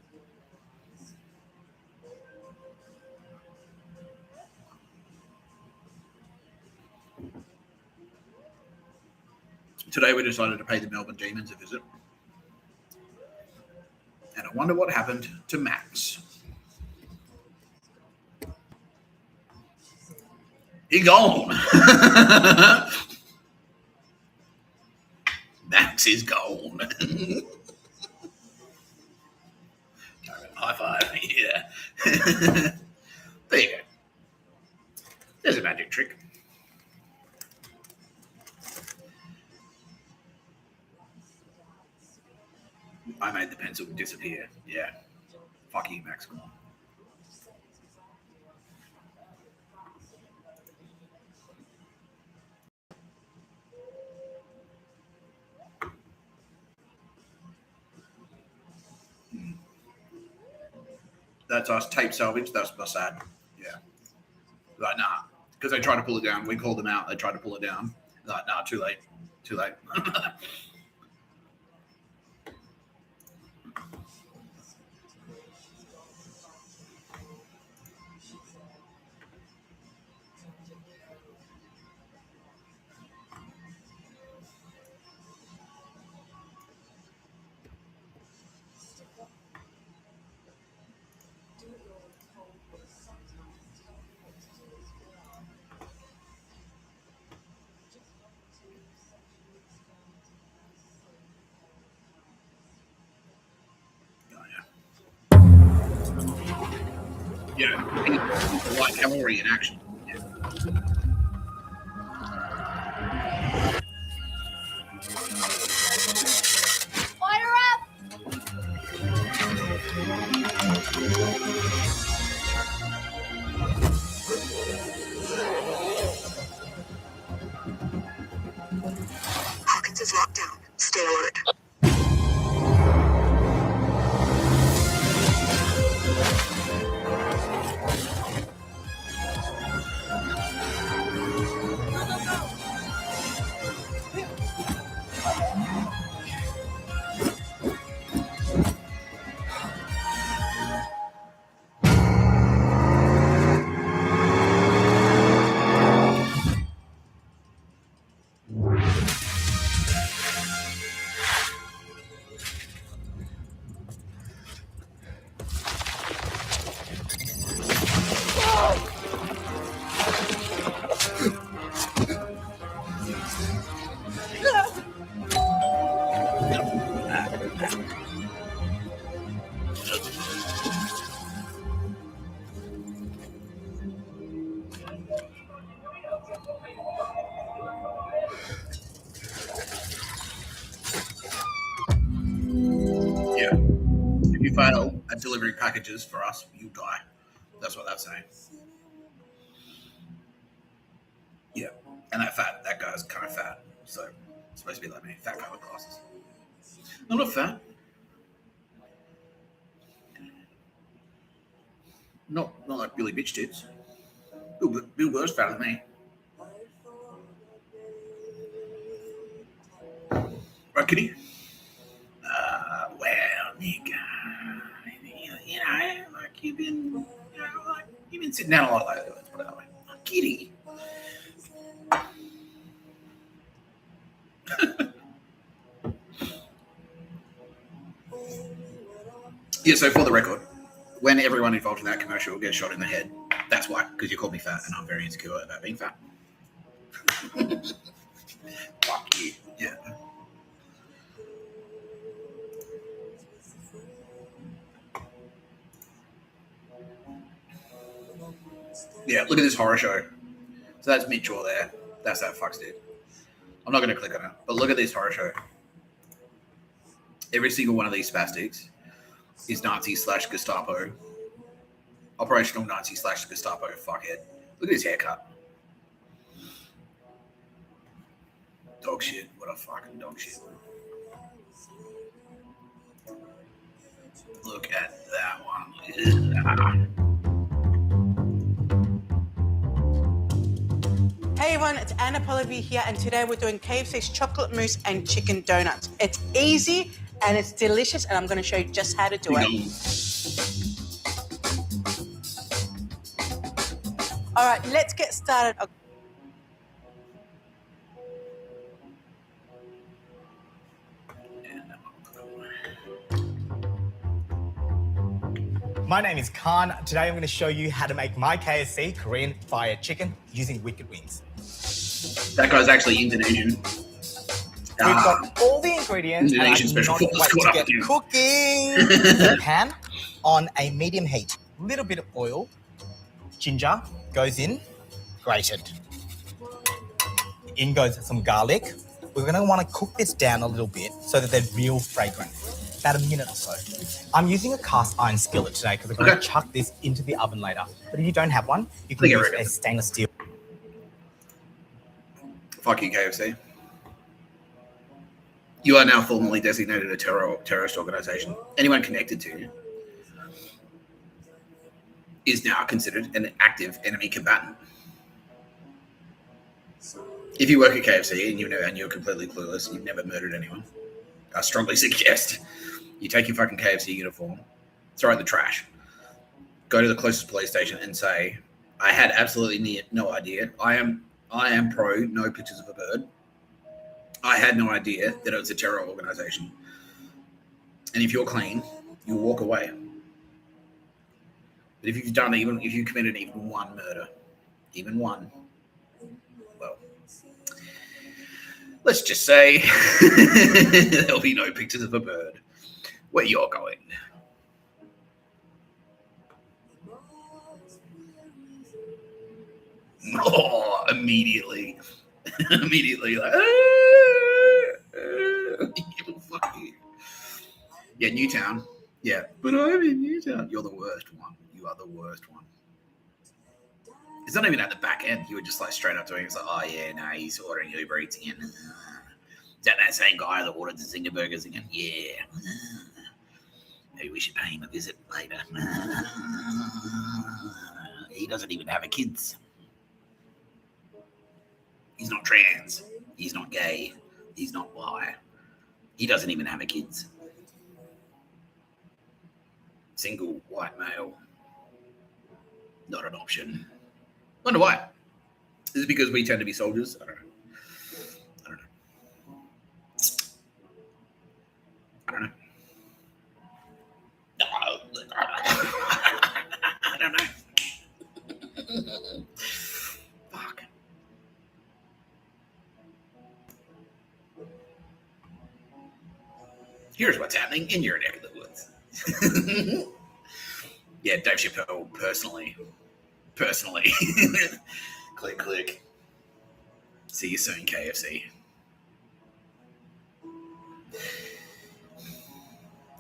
Today we decided to pay the Melbourne Demons a visit. And I wonder what happened to Max. He gone. Max is gone. High five. Yeah. There you go. There's a magic trick. I made the pencil disappear. Yeah. Fuck you, Max. Come on. That's us. Tape salvage. That's sad. Yeah. Like, nah. Because they tried to pull it down. We called them out. They tried to pull it down. Like, nah, too late. Too late. you know, like cavalry in action. Yeah. Order up! Hawkins is locked down. Stay alert. Yeah. If you fail at delivering packages for us, you die. That's what that's saying. Yeah. And that guy's kind of fat. So it's supposed to be like me, fat guy with glasses. I'm not fat. Not like Billy Bitch tits. Bill Burr's fatter than me. Right, Kitty? Well, Nick, you know, like you've been sitting down a lot lately. Let's put it that way. Oh, Kitty. Yeah, so for the record, when everyone involved in that commercial gets shot in the head, that's why, because you called me fat and I'm very insecure about being fat. Fuck you. Yeah. Yeah, look at this horror show. So that's Mitchell there. That's that fuck's dude. I'm not going to click on it, but look at this horror show. Every single one of these spastics is Nazi/Gestapo. Operational Nazi/Gestapo fuckhead. Look at his haircut. Dog shit. What a fucking dog shit. Look at that one. Hey everyone, it's Anna Polovy here, and today we're doing KFC's chocolate mousse and chicken donuts. It's easy and it's delicious, and I'm going to show you just how to do it. All right, let's get started. My name is Khan. Today I'm going to show you how to make my KFC Korean fire chicken using wicked wings. That guy's actually Indonesian. We've got all the ingredients Indonesian and I special cannot forces wait caught to up get with you. cooking. The pan on a medium heat. Little bit of oil. Ginger goes in, grated. In goes some garlic. We're going to want to cook this down a little bit so that they're real fragrant. About a minute or so. I'm using a cast iron skillet today because I'm going to chuck this into the oven later. But if you don't have one, you can use a stainless steel. Fuck you, KFC. You are now formally designated a terrorist organization. Anyone connected to you is now considered an active enemy combatant. If you work at KFC and you're completely clueless, you've never murdered anyone, I strongly suggest you take your fucking KFC uniform, throw it in the trash, go to the closest police station and say, I had absolutely no idea. I am pro no pictures of a bird. I had no idea that it was a terror organization. And if you're clean, you'll walk away. But if you committed even one murder, even one, well, let's just say there'll be no pictures of a bird where you're going. Oh, immediately. Immediately, like, fuck you. Yeah, Newtown. Yeah, but I'm in Newtown. You're the worst one. You are the worst one. It's not even at the back end. You were just like straight up doing it. It's like, oh yeah, no, he's ordering Uber Eats again. Is that same guy that ordered the Zinger burgers again? Yeah. Maybe we should pay him a visit later. He doesn't even have a kids. He's not trans. He's not gay. He's not bi. He doesn't even have a kids. Single white male. Not an option. Wonder why. Is it because we tend to be soldiers? I don't know. I don't know. Fuck. Here's what's happening in your neck of the woods. Yeah, Dave Chappelle, personally. Click, click. See you soon, KFC.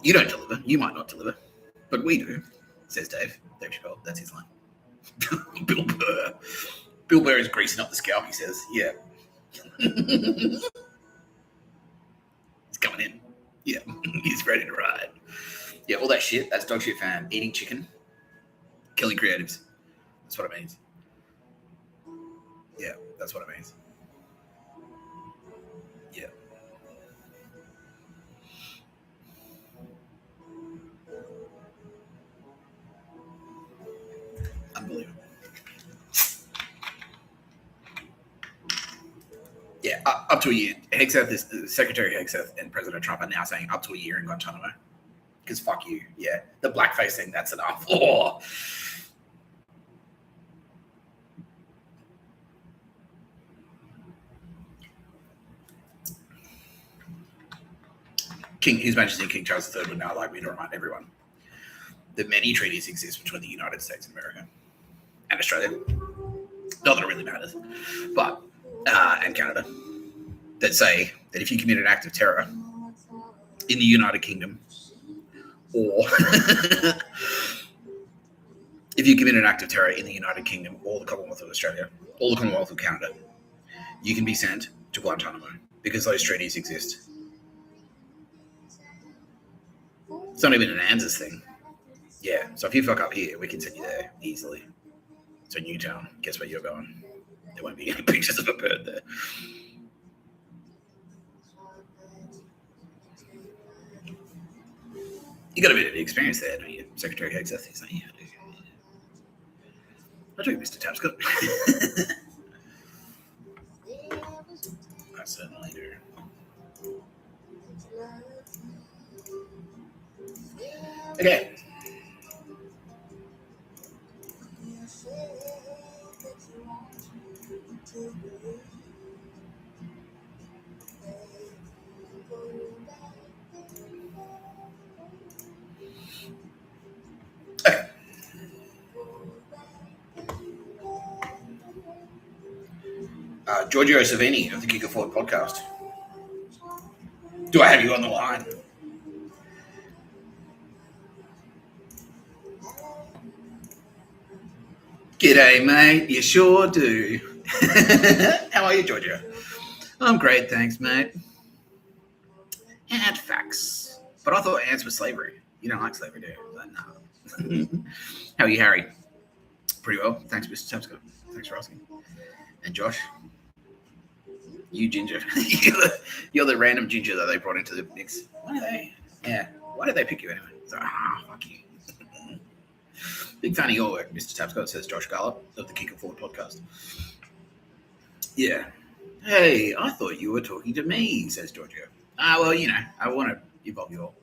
You don't deliver. You might not deliver. But we do, says Dave. Dave Chappelle. That's his line. Bill Burr. Bill Burr is greasing up the scalp, he says. Yeah. He's coming in. Yeah. He's ready to ride. Yeah, all that shit. That's dog shit fan. Eating chicken. Killing creatives. That's what it means. Yeah, that's what it means. Yeah. Unbelievable. Yeah, up to a year. Hegseth, Secretary Hegseth and President Trump are now saying up to a year in Guantanamo. Because fuck you. Yeah, the blackface thing, that's enough. Oh. His Majesty King Charles III would now like me to remind everyone that many treaties exist between the United States of America and Australia. Not that it really matters, but and Canada, that say that if you commit an act of terror in the United Kingdom, or if you commit an act of terror in the United Kingdom or the Commonwealth of Australia or the Commonwealth of Canada, you can be sent to Guantanamo because those treaties exist. It's not even an ANZUS thing. Yeah, so if you fuck up here, we can send you there easily. So Newtown, guess where you're going? There won't be any pictures of a bird there. You got a bit of experience there, don't you, Secretary Hegseth? He's like, yeah, I do, Mr. Tapscott. I certainly do. Okay. Giorgio Savini of the Kick It Forward podcast. Do I have you on the line? G'day, mate. You sure do. How are you, Giorgio? I'm great, thanks, mate. Ant facts. But I thought ants were slavery. You don't like slavery, do you? Like, no. How are you, Harry? Pretty well. Thanks, Mr. Tapscott. Thanks for asking. And Josh? You ginger. You're the random ginger that they brought into the mix. Why are they? Yeah. Why did they pick you anyway? So, fuck you. Big fan of your work, Mr. Tapscott, says Josh Garlop of the Kick It Forward podcast. Yeah. Hey, I thought you were talking to me, says Giorgio. Well, you know, I want to involve you all.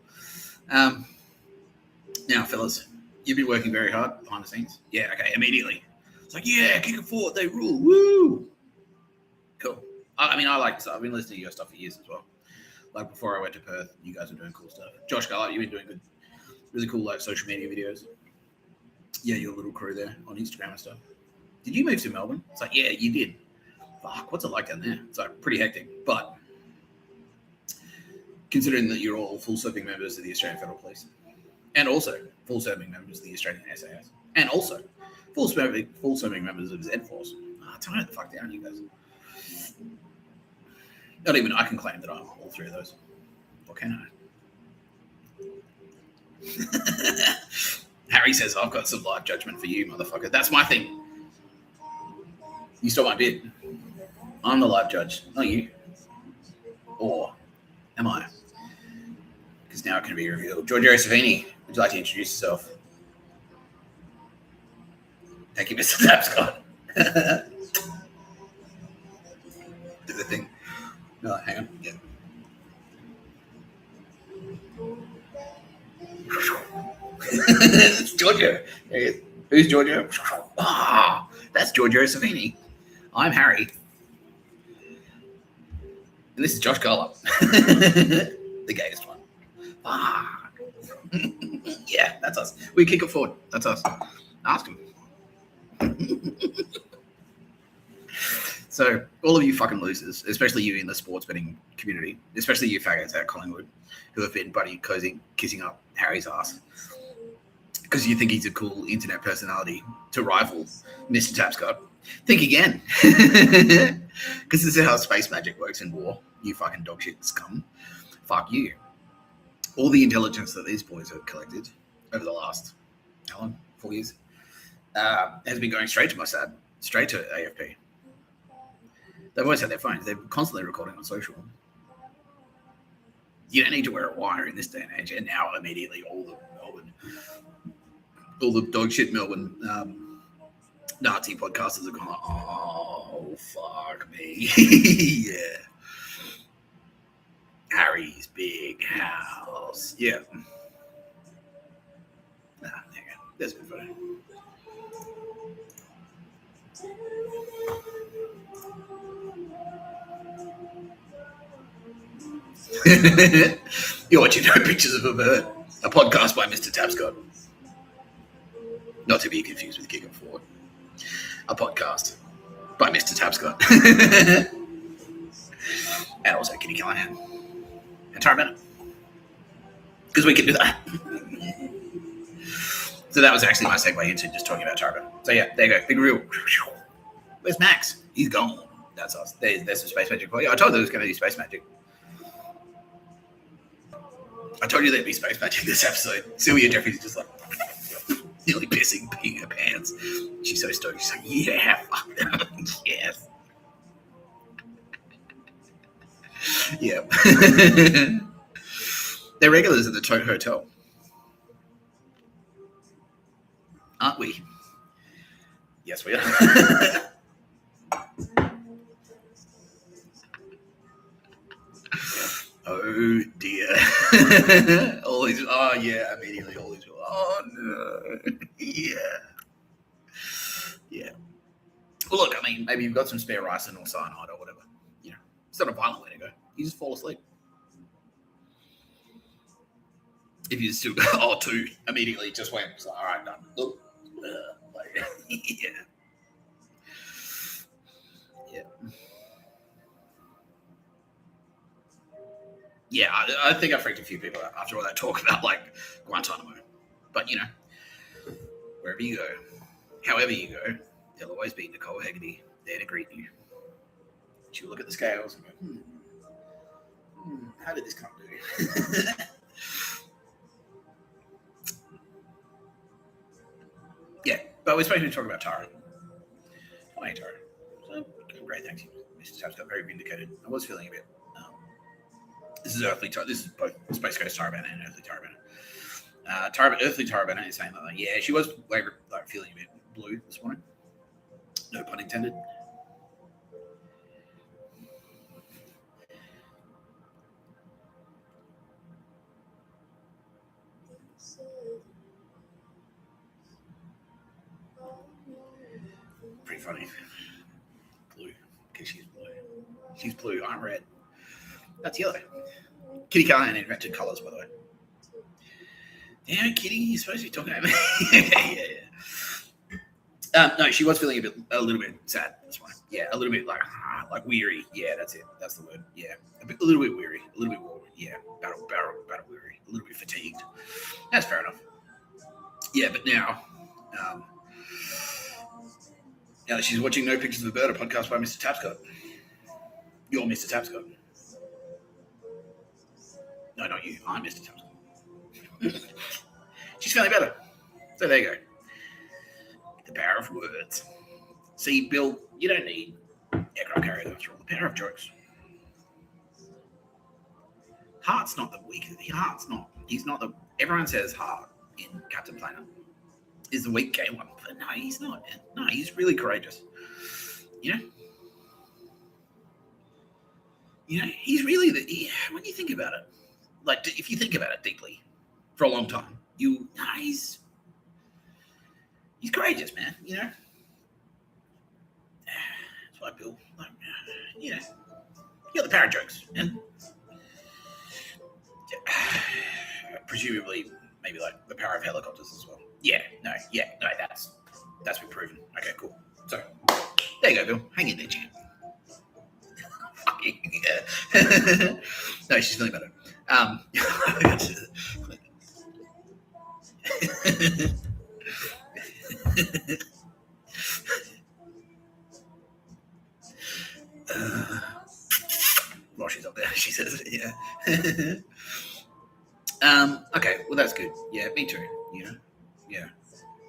Now, fellas, you've been working very hard behind the scenes. Yeah, okay, immediately. It's like, yeah, Kick It Forward, they rule. Woo! Cool. I mean, I like this. I've been listening to your stuff for years as well. Like before I went to Perth, you guys were doing cool stuff. Josh Garlop, you've been doing good, really cool like social media videos. Yeah, your little crew there on Instagram and stuff. did you move to Melbourne? It's like, yeah, you did. Fuck, what's it like down there? It's like pretty hectic. But considering that you're all full-serving members of the Australian Federal Police, and also full-serving members of the Australian SAS, and also full-serving members of Z Force. Tell me the fuck down, you guys. Not even I can claim that I'm all three of those. Or can I? Harry says, I've got some live judgment for you, motherfucker. That's my thing. You stole my bit. I'm the live judge, not you. Or am I? Because now it can be revealed. Giorgio Savini, would you like to introduce yourself? Thank you, Mr. Tapscott. Do the thing. No, hang on. Yeah. It's Giorgio. There he is. Who's Giorgio? Ah, that's Giorgio Savini. I'm Harry. And this is Josh Garlow. The gayest one. Ah. Yeah, that's us. We kick it forward. That's us. Ask him. So, all of you fucking losers, especially you in the sports betting community, especially you faggots at Collingwood, who have been buddy kissing up Harry's ass because you think he's a cool internet personality to rival Mr. Tapscott, think again. Because this is how space magic works in war, you fucking dogshit scum. Fuck you. All the intelligence that these boys have collected over the last, how long? 4 years? Has been going straight to Mossad, straight to AFP. They've always had their phones. They're constantly recording on social. You don't need to wear a wire in this day and age. And now immediately all the dog shit Melbourne Nazi podcasters are going, oh, fuck me. Yeah. Harry's big house. Yeah. There you go. There's a good photo. You're watching No Pictures of a Bird, a podcast by Mr. Tapscott. Not to be confused with Kick It Forward. A podcast by Mr. Tapscott. And also Kitty Callahan. And Tara Bennett. Because we can do that. So that was actually my segue into just talking about Tara Bennett. So yeah, there you go. Big reveal. Where's Max? He's gone. That's us. There's some space magic for you. I told you there was going to be space magic. I told you there'd be space magic this episode. Sylvia Jeffries just like nearly peeing her pants. She's so stoked. She's like, yeah, fuck. Yes. Yeah. They're regulars at the Tote Hotel. Aren't we? Yes, we are. Oh dear. Always, oh yeah, immediately always, oh no. Yeah. Yeah. Well, look, I mean, maybe you've got some spare ricin or cyanide or whatever. You know, it's not a violent way to go. You just fall asleep. If you still go, two, immediately just went, so, all right, done. Look. Like, yeah. Yeah. Yeah, I think I freaked a few people out after all that talk about, like, Guantanamo. But, you know, wherever you go, however you go, there'll always be Nicole Hegarty there to greet you. She'll look at the scales and go, how did this come to? Yeah, but we're supposed to talk about Tara. Oh, hey, Tara. So, great, thanks. Mr. Tapscott, very vindicated. I was feeling a bit... This is Earthly Tara. This is both Space Coast Tara Bennett and Earthly Tara Bennett. Earthly Tara Bennett is saying that, like, yeah, she was like feeling a bit blue this morning. No pun intended. Pretty funny. Blue, because she's blue. She's blue. I'm red. That's yellow. Kitty Callahan invented colours, by the way. Damn it, Kitty, you're supposed to be talking about me. Yeah. No, she was feeling a little bit sad this morning. Yeah, a little bit like weary. Yeah, that's it. That's the word. Yeah, a little bit weary, a little bit warm. Yeah, battle weary, a little bit fatigued. That's fair enough. Yeah, but now that she's watching No Pictures of a Bird, a podcast by Mr. Tapscott. You're Mr. Tapscott. No, not you. I'm Mr. Tapscott. She's feeling better. So there you go. The power of words. See, Bill, you don't need aircraft carriers after all. The power of jokes. Hart's not the weakest. Hart's not. He's not the. Everyone says Hart in Captain Planet is the weak gay one, but no, he's not. Man. No, he's really courageous. You know. He's really the. When you think about it, like if you think about it deeply, for a long time, he's courageous, man. You know. That's why Bill, you got the power of jokes and. Presumably, maybe like the power of helicopters as well. No, that's been proven. Okay, cool. So, there you go, Bill. Hang in there, champ. No, she's feeling better. While she's up there, she says, yeah. Okay, well that's good. Yeah, me too. Yeah,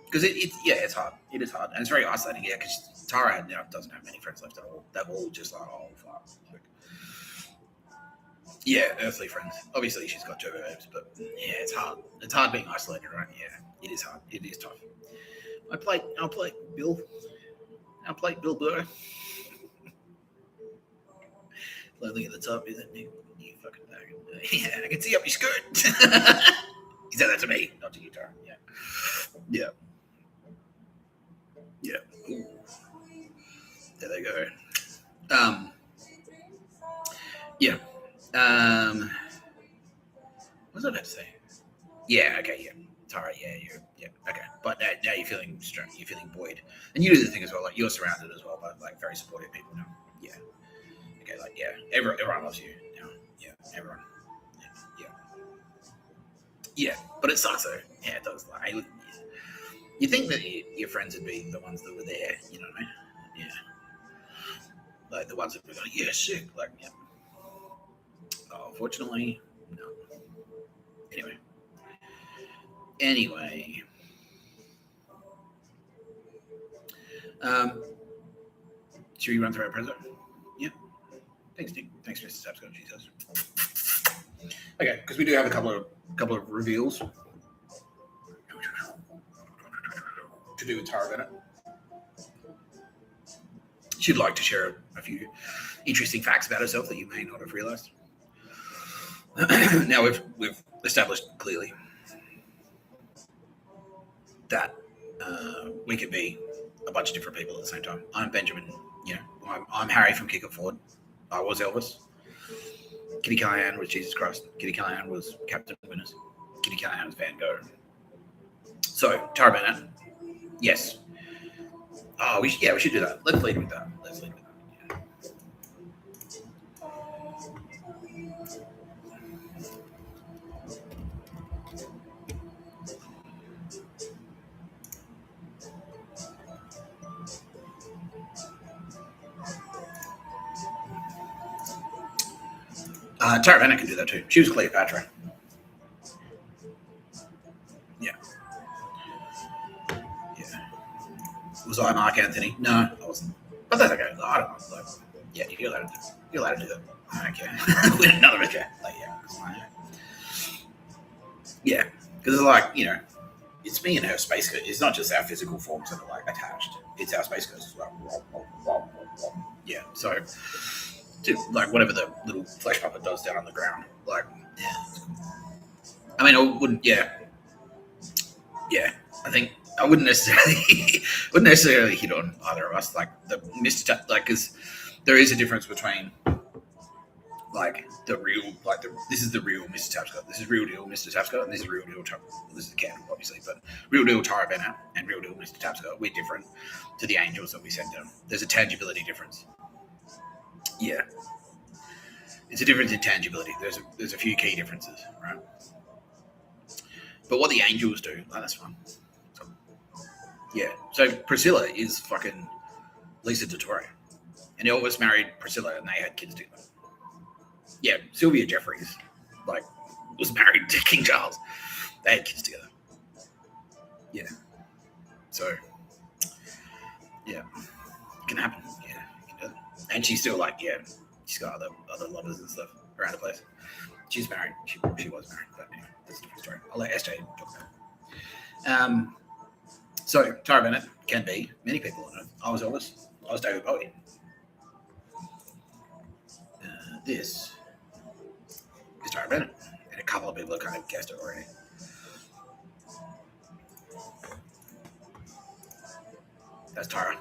because it's hard. It is hard, and it's very isolating. Yeah, because Tara doesn't have many friends left at all. They're all just like, oh fuck. Yeah, earthly friends. Obviously, she's got turbo babes, but yeah, it's hard. It's hard being isolated, right? Yeah, it is hard. It is tough. I'll play Bill. I'll play Bill Burr. Lonely at the top, isn't it? You fucking bag. Yeah, I can see up your skirt. He said that to me, not to you, Tara. Yeah. Ooh. There they go. Yeah. What was I about to say? Yeah. Okay. Yeah. Tara. Yeah. Okay. But now you're feeling strong. You're feeling buoyed, and you do the thing as well. Like you're surrounded as well by like very supportive people now. Yeah. Okay. Like everyone loves you now. Yeah. Everyone. Yeah, but it sucks though. Yeah, it does. Like, you think that your friends would be the ones that were there, you know what I mean? Yeah. Like the ones that were like, yeah, sick. Like, yeah. Oh, unfortunately, no. Anyway. Should we run through our present? Yeah. Thanks, Nick. Thanks, Mr. Tapscott. She says. Okay, because we do have a couple of reveals to do with Tara Bennett. She'd like to share a few interesting facts about herself that you may not have realized. Now we've established clearly that we could be a bunch of different people at the same time. I'm Benjamin. I'm Harry from Kick It Forward. I was Elvis. Kitty Callahan was Jesus Christ. Kitty Callahan was Captain Winners. Kitty Callahan was Van Gogh. So, Tara Bennett, yes. Oh, we should do that. Let's lead with that. Tara Bennett can do that too. She was Cleopatra. Yeah. Was I Mark Anthony? No, I wasn't. But that's okay. I don't know. Like, yeah, you're allowed to do that. I don't care. We had another okay. Like, yeah, because it's like, it's me and her space ghost. It's not just our physical forms that are like attached. It's our space ghost as well. Yeah. So. Like whatever the little flesh puppet does down on the ground, like, yeah. I mean, I wouldn't, yeah. I think I wouldn't necessarily hit on either of us, like the Mr. Like, because there is a difference between like the real, like this is the real Mr. Tapscott. This is real deal Mr. Tapscott, and this is real deal. This is the candle, obviously, but real deal Tara Bennett and real deal Mr. Tapscott. We're different to the angels that we send them. There's a tangibility difference. Yeah, it's a difference in tangibility. There's a few key differences, right? But what the angels do, that's fun. So, yeah. So Priscilla is fucking Lisa Dottore, and Elvis married Priscilla, and they had kids together. Yeah, Sylvia Jeffries, like, was married to King Charles. They had kids together. Yeah. So, yeah, it can happen. Yeah, it can do it. And she's still like, yeah, she's got other lovers and stuff around the place. She's married. She was married, but anyway, that's a different story. I'll let SJ talk about it. So Tara Bennett can be many people. I was Elvis. I was David Bowie. This is Tara Bennett, and a couple of people have kind of guessed it already. That's Tara.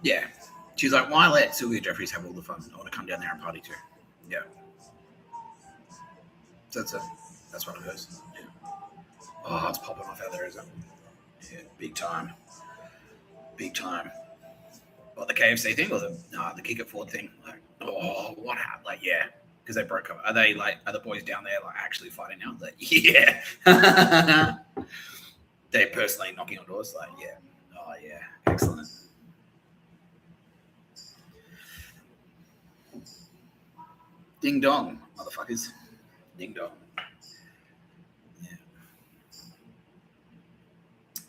Yeah. She's like, why let Sylvia Jeffries have all the fun? I want to come down there and party too. Yeah. So that's one of hers. Yeah. Oh, it's popping off out there, isn't it? Yeah, big time. Big time. What, the KFC thing or the kick it forward thing? Like, oh, what happened? Like, yeah, because they broke up. Are the boys down there like actually fighting now? Like, yeah. They're personally knocking on doors. Like, yeah. Oh, yeah. Excellent. Ding dong, motherfuckers. Ding dong.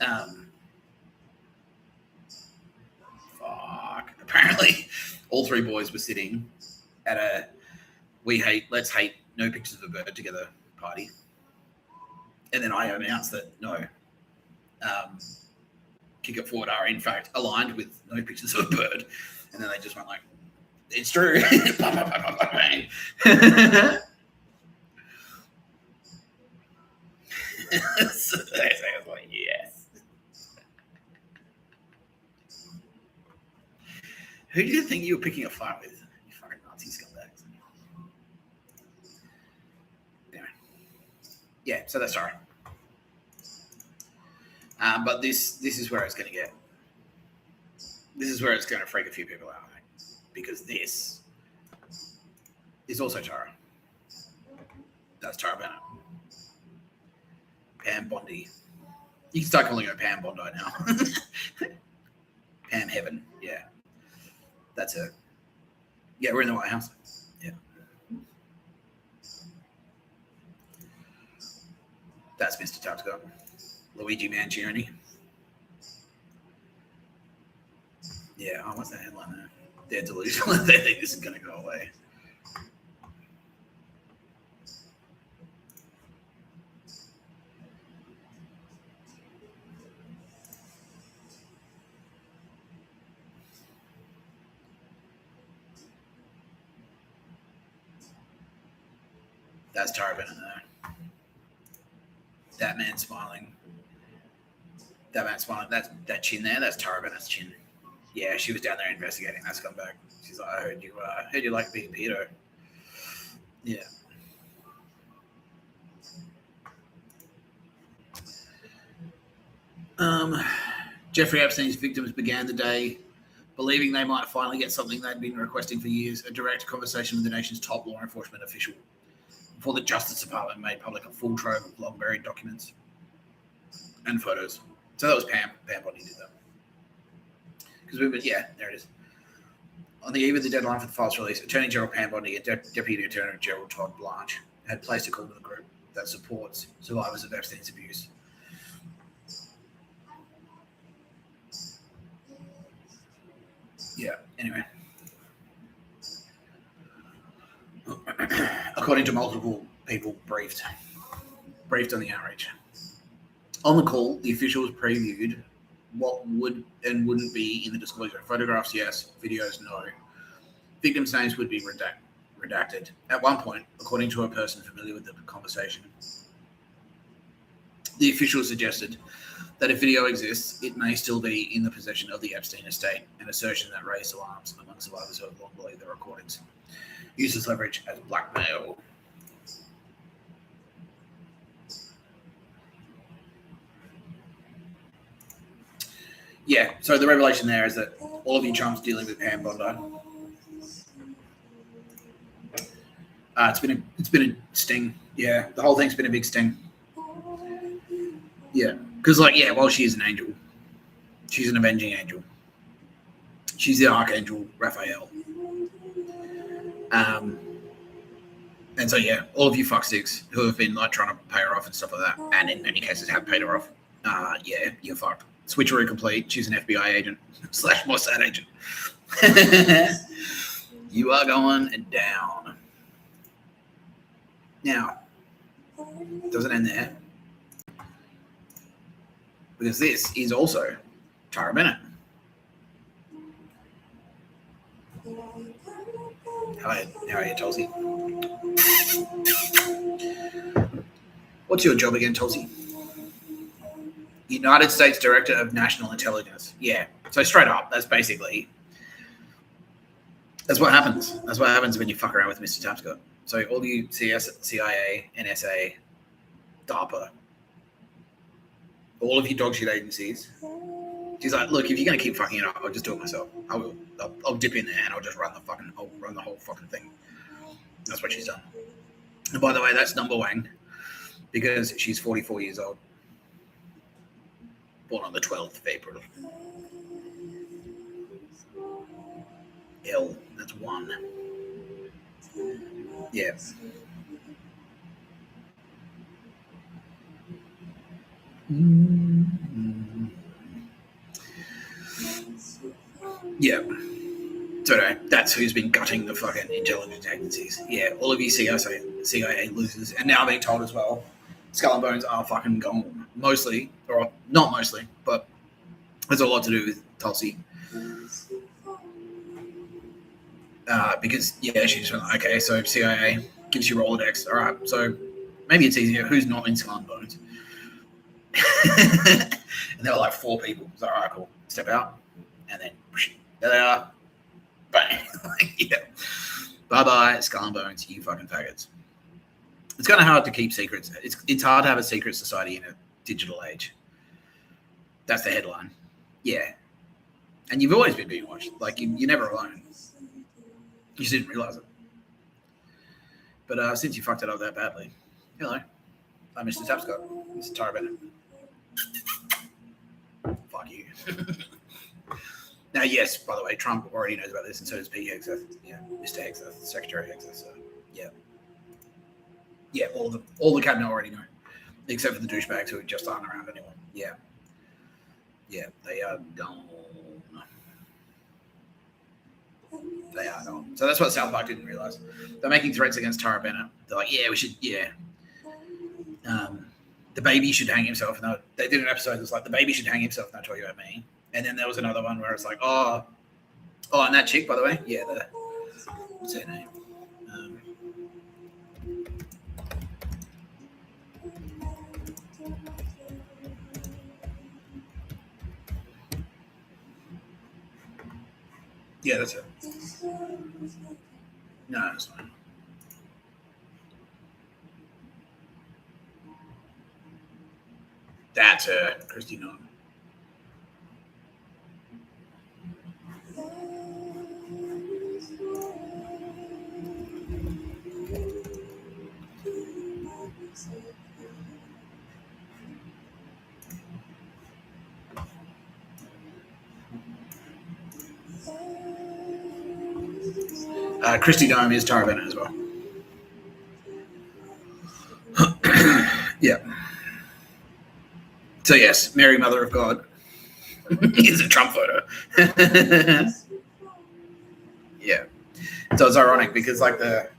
Yeah. Fuck. Apparently, all three boys were sitting at a let's hate no pictures of a bird together party. And then I announced that no, Kick It Forward are in fact aligned with no pictures of a bird. And then they just went like, it's true. So I was like, yes. Who do you think you were picking a fight with? You fucking Nazi scumbags. Anyway. Yeah, so that's all right. But this is where it's going to get. This is where it's going to freak a few people out, I think. Because this is also Tara. That's Tara Bennett. Pam Bondi. You can start calling her Pam Bondi now. Pam Heaven, yeah. That's her. Yeah, we're in the White House. Yeah. That's Mr. Tapscott. Luigi Mancini. Yeah, what's that headline there? They're delusional. They think this is going to go away. That's Tara Bennett there. That man smiling. That chin there, that's Tara Bennett's chin. Yeah, she was down there investigating that scumbag. She's like, I heard you like being pedo. Yeah. Jeffrey Epstein's victims began the day believing they might finally get something they'd been requesting for years, a direct conversation with the nation's top law enforcement official, before the Justice Department made public a full trove of long-buried documents and photos. So that was Pam. Pam Bondi did that. Because there it is. On the eve of the deadline for the file's release, Attorney General Pam Bondi and Deputy Attorney General Todd Blanche had placed a call to the group that supports survivors of Epstein's abuse. Yeah, anyway. According to multiple people briefed on the outreach. On the call, the officials previewed what would and wouldn't be in the disclosure. Photographs, yes. Videos, no. Victims' names would be redacted. At one point, according to a person familiar with the conversation, The official suggested that if video exists, it may still be in the possession of the Epstein estate, an assertion that raised alarms among survivors who have long believed the recordings used as leverage as blackmail. Yeah, so the revelation there is that all of you chums dealing with Pam Bondi. It's been a sting. Yeah, the whole thing's been a big sting. Yeah, because while she is an angel, she's an avenging angel. She's the archangel Raphael. And so all of you fucksticks who have been trying to pay her off and stuff like that, and in many cases have paid her off. You're fucked. Switcheroo complete. She's an FBI agent / Mossad agent. You are going down. Now, it doesn't end there. Because this is also Tara Bennett. How are you, Tulsi? What's your job again, Tulsi? United States Director of National Intelligence. Yeah. So straight up, that's what happens. That's what happens when you fuck around with Mr. Tapscott. So all you CIA, NSA, DARPA, all of you dogshit agencies, she's like, look, if you're going to keep fucking it up, I'll just do it myself. I will. I'll dip in there and I'll just run the whole fucking thing. That's what she's done. And by the way, that's number one because she's 44 years old. Born on the 12th of April. L, that's 1. Yeah. Mm-hmm. Yeah. So no, that's who's been gutting the fucking intelligence agencies. Yeah, all of you CIA losers, and now being told as well, Skull and Bones are fucking gone. Mostly, or not mostly, but there's a lot to do with Tulsi. Because she just went, okay, so CIA gives you Rolodex. All right, so maybe it's easier. Who's not in Skull and Bones? And there were 4 people. So, all right, cool. Step out, and then there they are. Bang. Yeah. Bye-bye, Skull and Bones, you fucking faggots. It's kind of hard to keep secrets. It's hard to have a secret society in a digital age. That's the headline. Yeah. And you've always been being watched. You're never alone. You just didn't realize it. But since you fucked it up that badly, hello. I'm Mr. Tapscott. Mr. Tara Bennett. Fuck you. Now, yes, by the way, Trump already knows about this, and so does Pete Hegseth. Yeah, Mr. Hegseth, Secretary Hegseth. So, yeah. Yeah, all the cabinet already know, except for the douchebags who just aren't around anymore. Yeah. Yeah, they are gone. They are gone. So that's what South Park didn't realize. They're making threats against Tara Bennett. They're like, yeah, we should, yeah. The baby should hang himself. And they did an episode that's like, the baby should hang himself, not talking about me. And then there was another one where it's like, oh, and that chick, by the way, yeah, what's her name? Yeah, that's her. No, it's fine. That's her, Christy Norton. Christy Dome is Tara Bennett as well. Yeah. So yes, Mary, Mother of God, is a Trump photo. Yeah. So it's ironic because the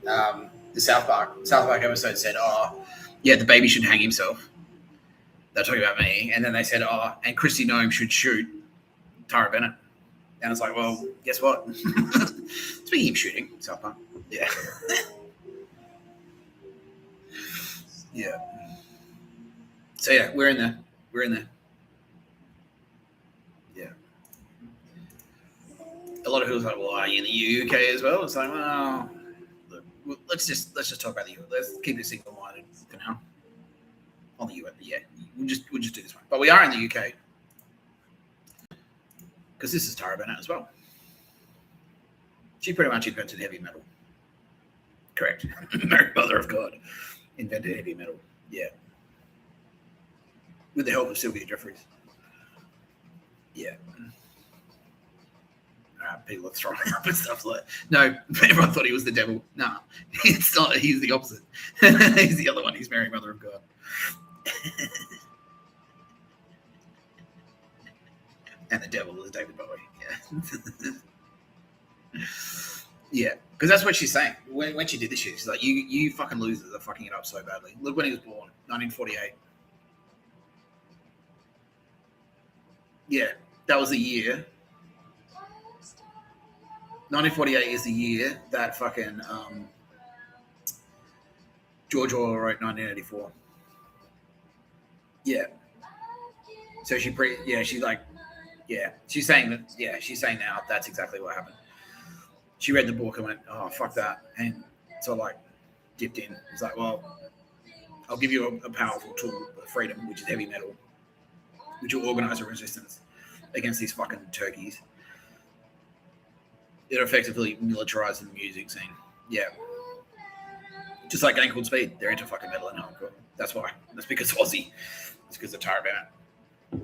South Park episode said, oh, yeah, the baby should hang himself. They're talking about me, and then they said, oh, and Christy Nome should shoot Tara Bennett. And it's like, well, guess what? Speaking of shooting, South Park. Yeah. Yeah. So yeah, we're in there. We're in there. Yeah. A lot of people are like, well, are you in the UK as well? It's like, well, look, let's just talk about the US. Let's keep it single-minded for now. On the US, yeah. We'll just do this one. But we are in the UK. Because this is Tara Bennett as well. She pretty much invented heavy metal. Correct. Mary Mother of God invented heavy metal. Yeah. With the help of Sylvia Jeffries. Yeah. People are throwing up and stuff like that. No, everyone thought he was the devil. No, it's not. He's the opposite. He's the other one. He's Mary Mother of God. And the devil is David Bowie. Yeah. Yeah, because that's what she's saying. When she did this shit, she's like, you fucking losers are fucking it up so badly. Look when he was born, 1948. Yeah, that was the year. 1948 is the year that fucking George Orwell wrote 1984. Yeah. So she's saying that. Yeah, she's saying now that's exactly what happened. She read the book and went, oh, fuck that. And so, like, dipped in. It's like, well, I'll give you a powerful tool of freedom, which is heavy metal, which will organize a resistance against these fucking turkeys. It effectively militarized the music scene. Yeah. Just like Gang Called Speed. They're into fucking metal and hardcore. That's why. That's because Aussie. It's because of Tara Bennett.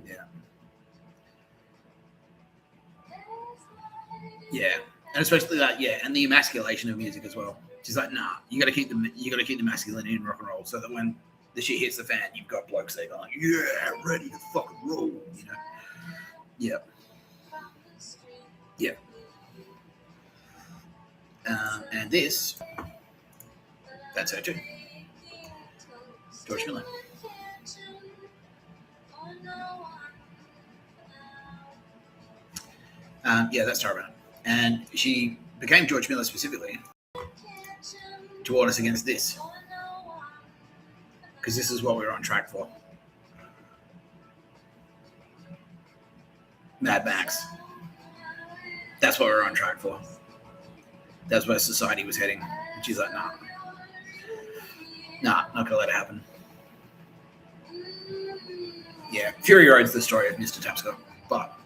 Yeah. Yeah. And especially that, yeah, and the emasculation of music as well. She's like, nah, you got to keep the masculinity in rock and roll, so that when the shit hits the fan, you've got blokes there going, yeah, ready to fucking roll, you know? Yeah. Yeah. And this, that's her too. George Miller. Yeah, that's Tara Bennett. And she became George Miller specifically to warn us against this. Because this is what we were on track for. Mad Max. That's what we were on track for. That's where society was heading. And she's like, nah, not going to let it happen. Yeah, Fury Road's the story of Mr. Tapscott. But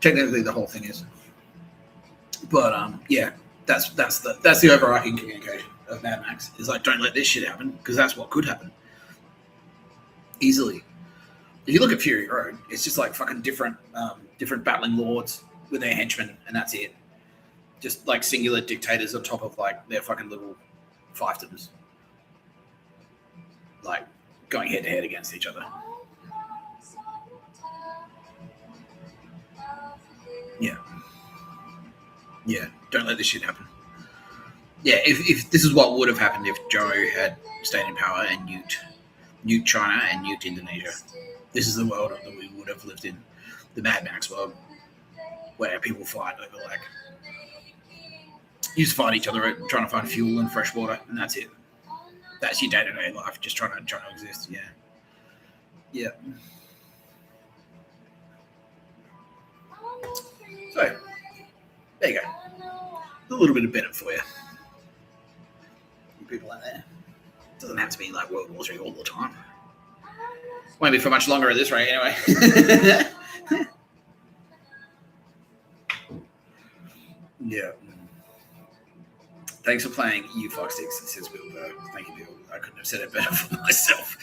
technically, the whole thing is, but yeah, that's the overarching communication of Mad Max. Is like, don't let this shit happen, because that's what could happen easily. If you look at Fury Road, it's just like fucking different battling lords with their henchmen, and that's it. Just like singular dictators on top of like their fucking little fiefdoms, like going head to head against each other. Yeah. Yeah, don't let this shit happen. Yeah, if this is what would have happened if Joe had stayed in power and nuked China and nuked Indonesia. This is the world that we would have lived in, the Mad Max world, where people fight over, like, you just fight each other trying to find fuel and fresh water, and that's it. That's your day-to-day life, just trying to exist. Yeah. Yeah. So, there you go. A little bit of Bennett for you. People out there. It doesn't have to be like World War III all the time. Won't be for much longer at this rate, anyway. Yeah. Thanks for playing You Fuck Sticks, says Bill Burr. Thank you, Bill. I couldn't have said it better for myself.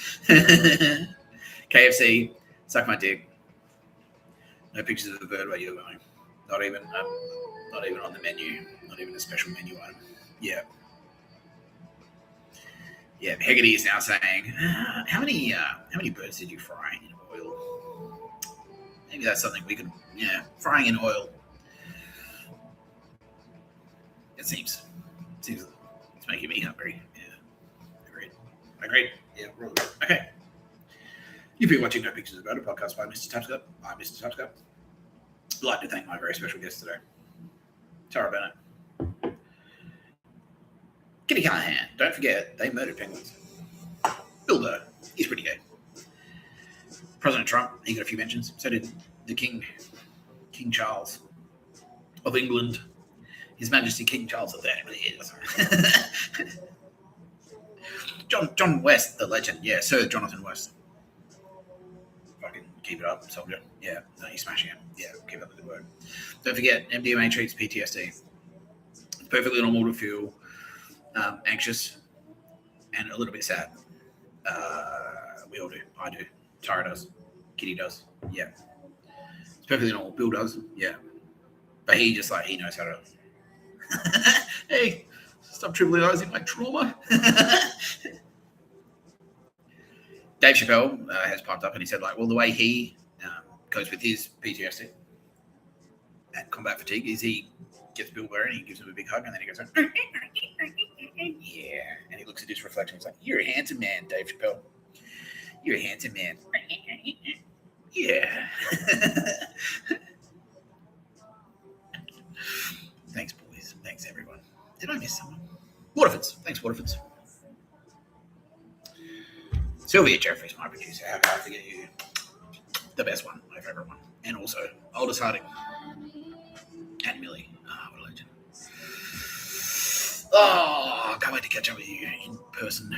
KFC, suck my dick. No pictures of the bird where you're going. Not even on the menu. Not even a special menu item. Yeah. Yeah, Hegarty is now saying, how many birds did you fry in oil? Maybe that's something we could, frying in oil. It seems it's making me hungry. Yeah, agreed. Yeah, really good. Okay. You've been watching No Pictures About It, podcast by Mr. Tapscott. I'm Mr. Tapscott. I'd like to thank my very special guest today, Tara Bennett. Kitty Callahan. Don't forget, they murdered penguins. Bill Burr. He's pretty gay. President Trump. He got a few mentions. So did the King Charles of England. His Majesty King Charles of that really is. John West, the legend. Yeah, Sir Jonathan West. Fucking keep it up, soldier. Yeah, no, you're smashing it. Yeah, keep up the good work. Don't forget, MDMA treats PTSD. It's perfectly normal to feel anxious and a little bit sad. We all do. I do. Tara does. Kitty does. Yeah. It's perfectly normal. Bill does. Yeah. But he just he knows how to. Hey, stop trivializing my trauma. Dave Chappelle has popped up and he said, well, the way he goes with his PTSD and combat fatigue is he gets Bill Burr and he gives him a big hug and then he goes, yeah. And he looks at his reflection. He's like, you're a handsome man, Dave Chappelle. You're a handsome man. Yeah. Thanks, boys. Thanks, everyone. Did I miss someone? Waterfords. Thanks, Waterfords. Sylvia Jeffries, my producer. How can I forget you? The best one, my favorite one. And also, Aldous Harding. And Millie. Oh, what a legend. Oh, can't wait to catch up with you in person.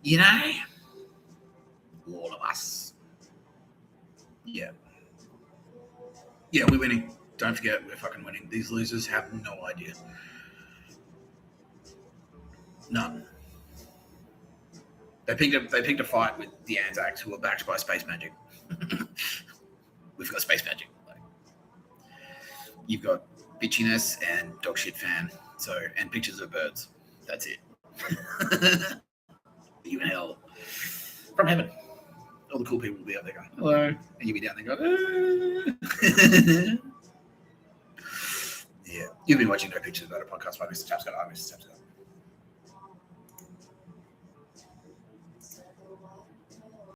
You know? All of us. Yeah. Yeah, we're winning. Don't forget, we're fucking winning. These losers have no idea. None. They picked a fight with the Anzacs, who were backed by space magic. We've got space magic. You've got bitchiness and dogshit fan. And pictures of birds. That's it. You in hell. From heaven. All the cool people will be up there going, hello. And you'll be down there going, Yeah. You've been watching No Pictures About a Podcast by Mr. Tapscott. I'm Mr. Tapscott.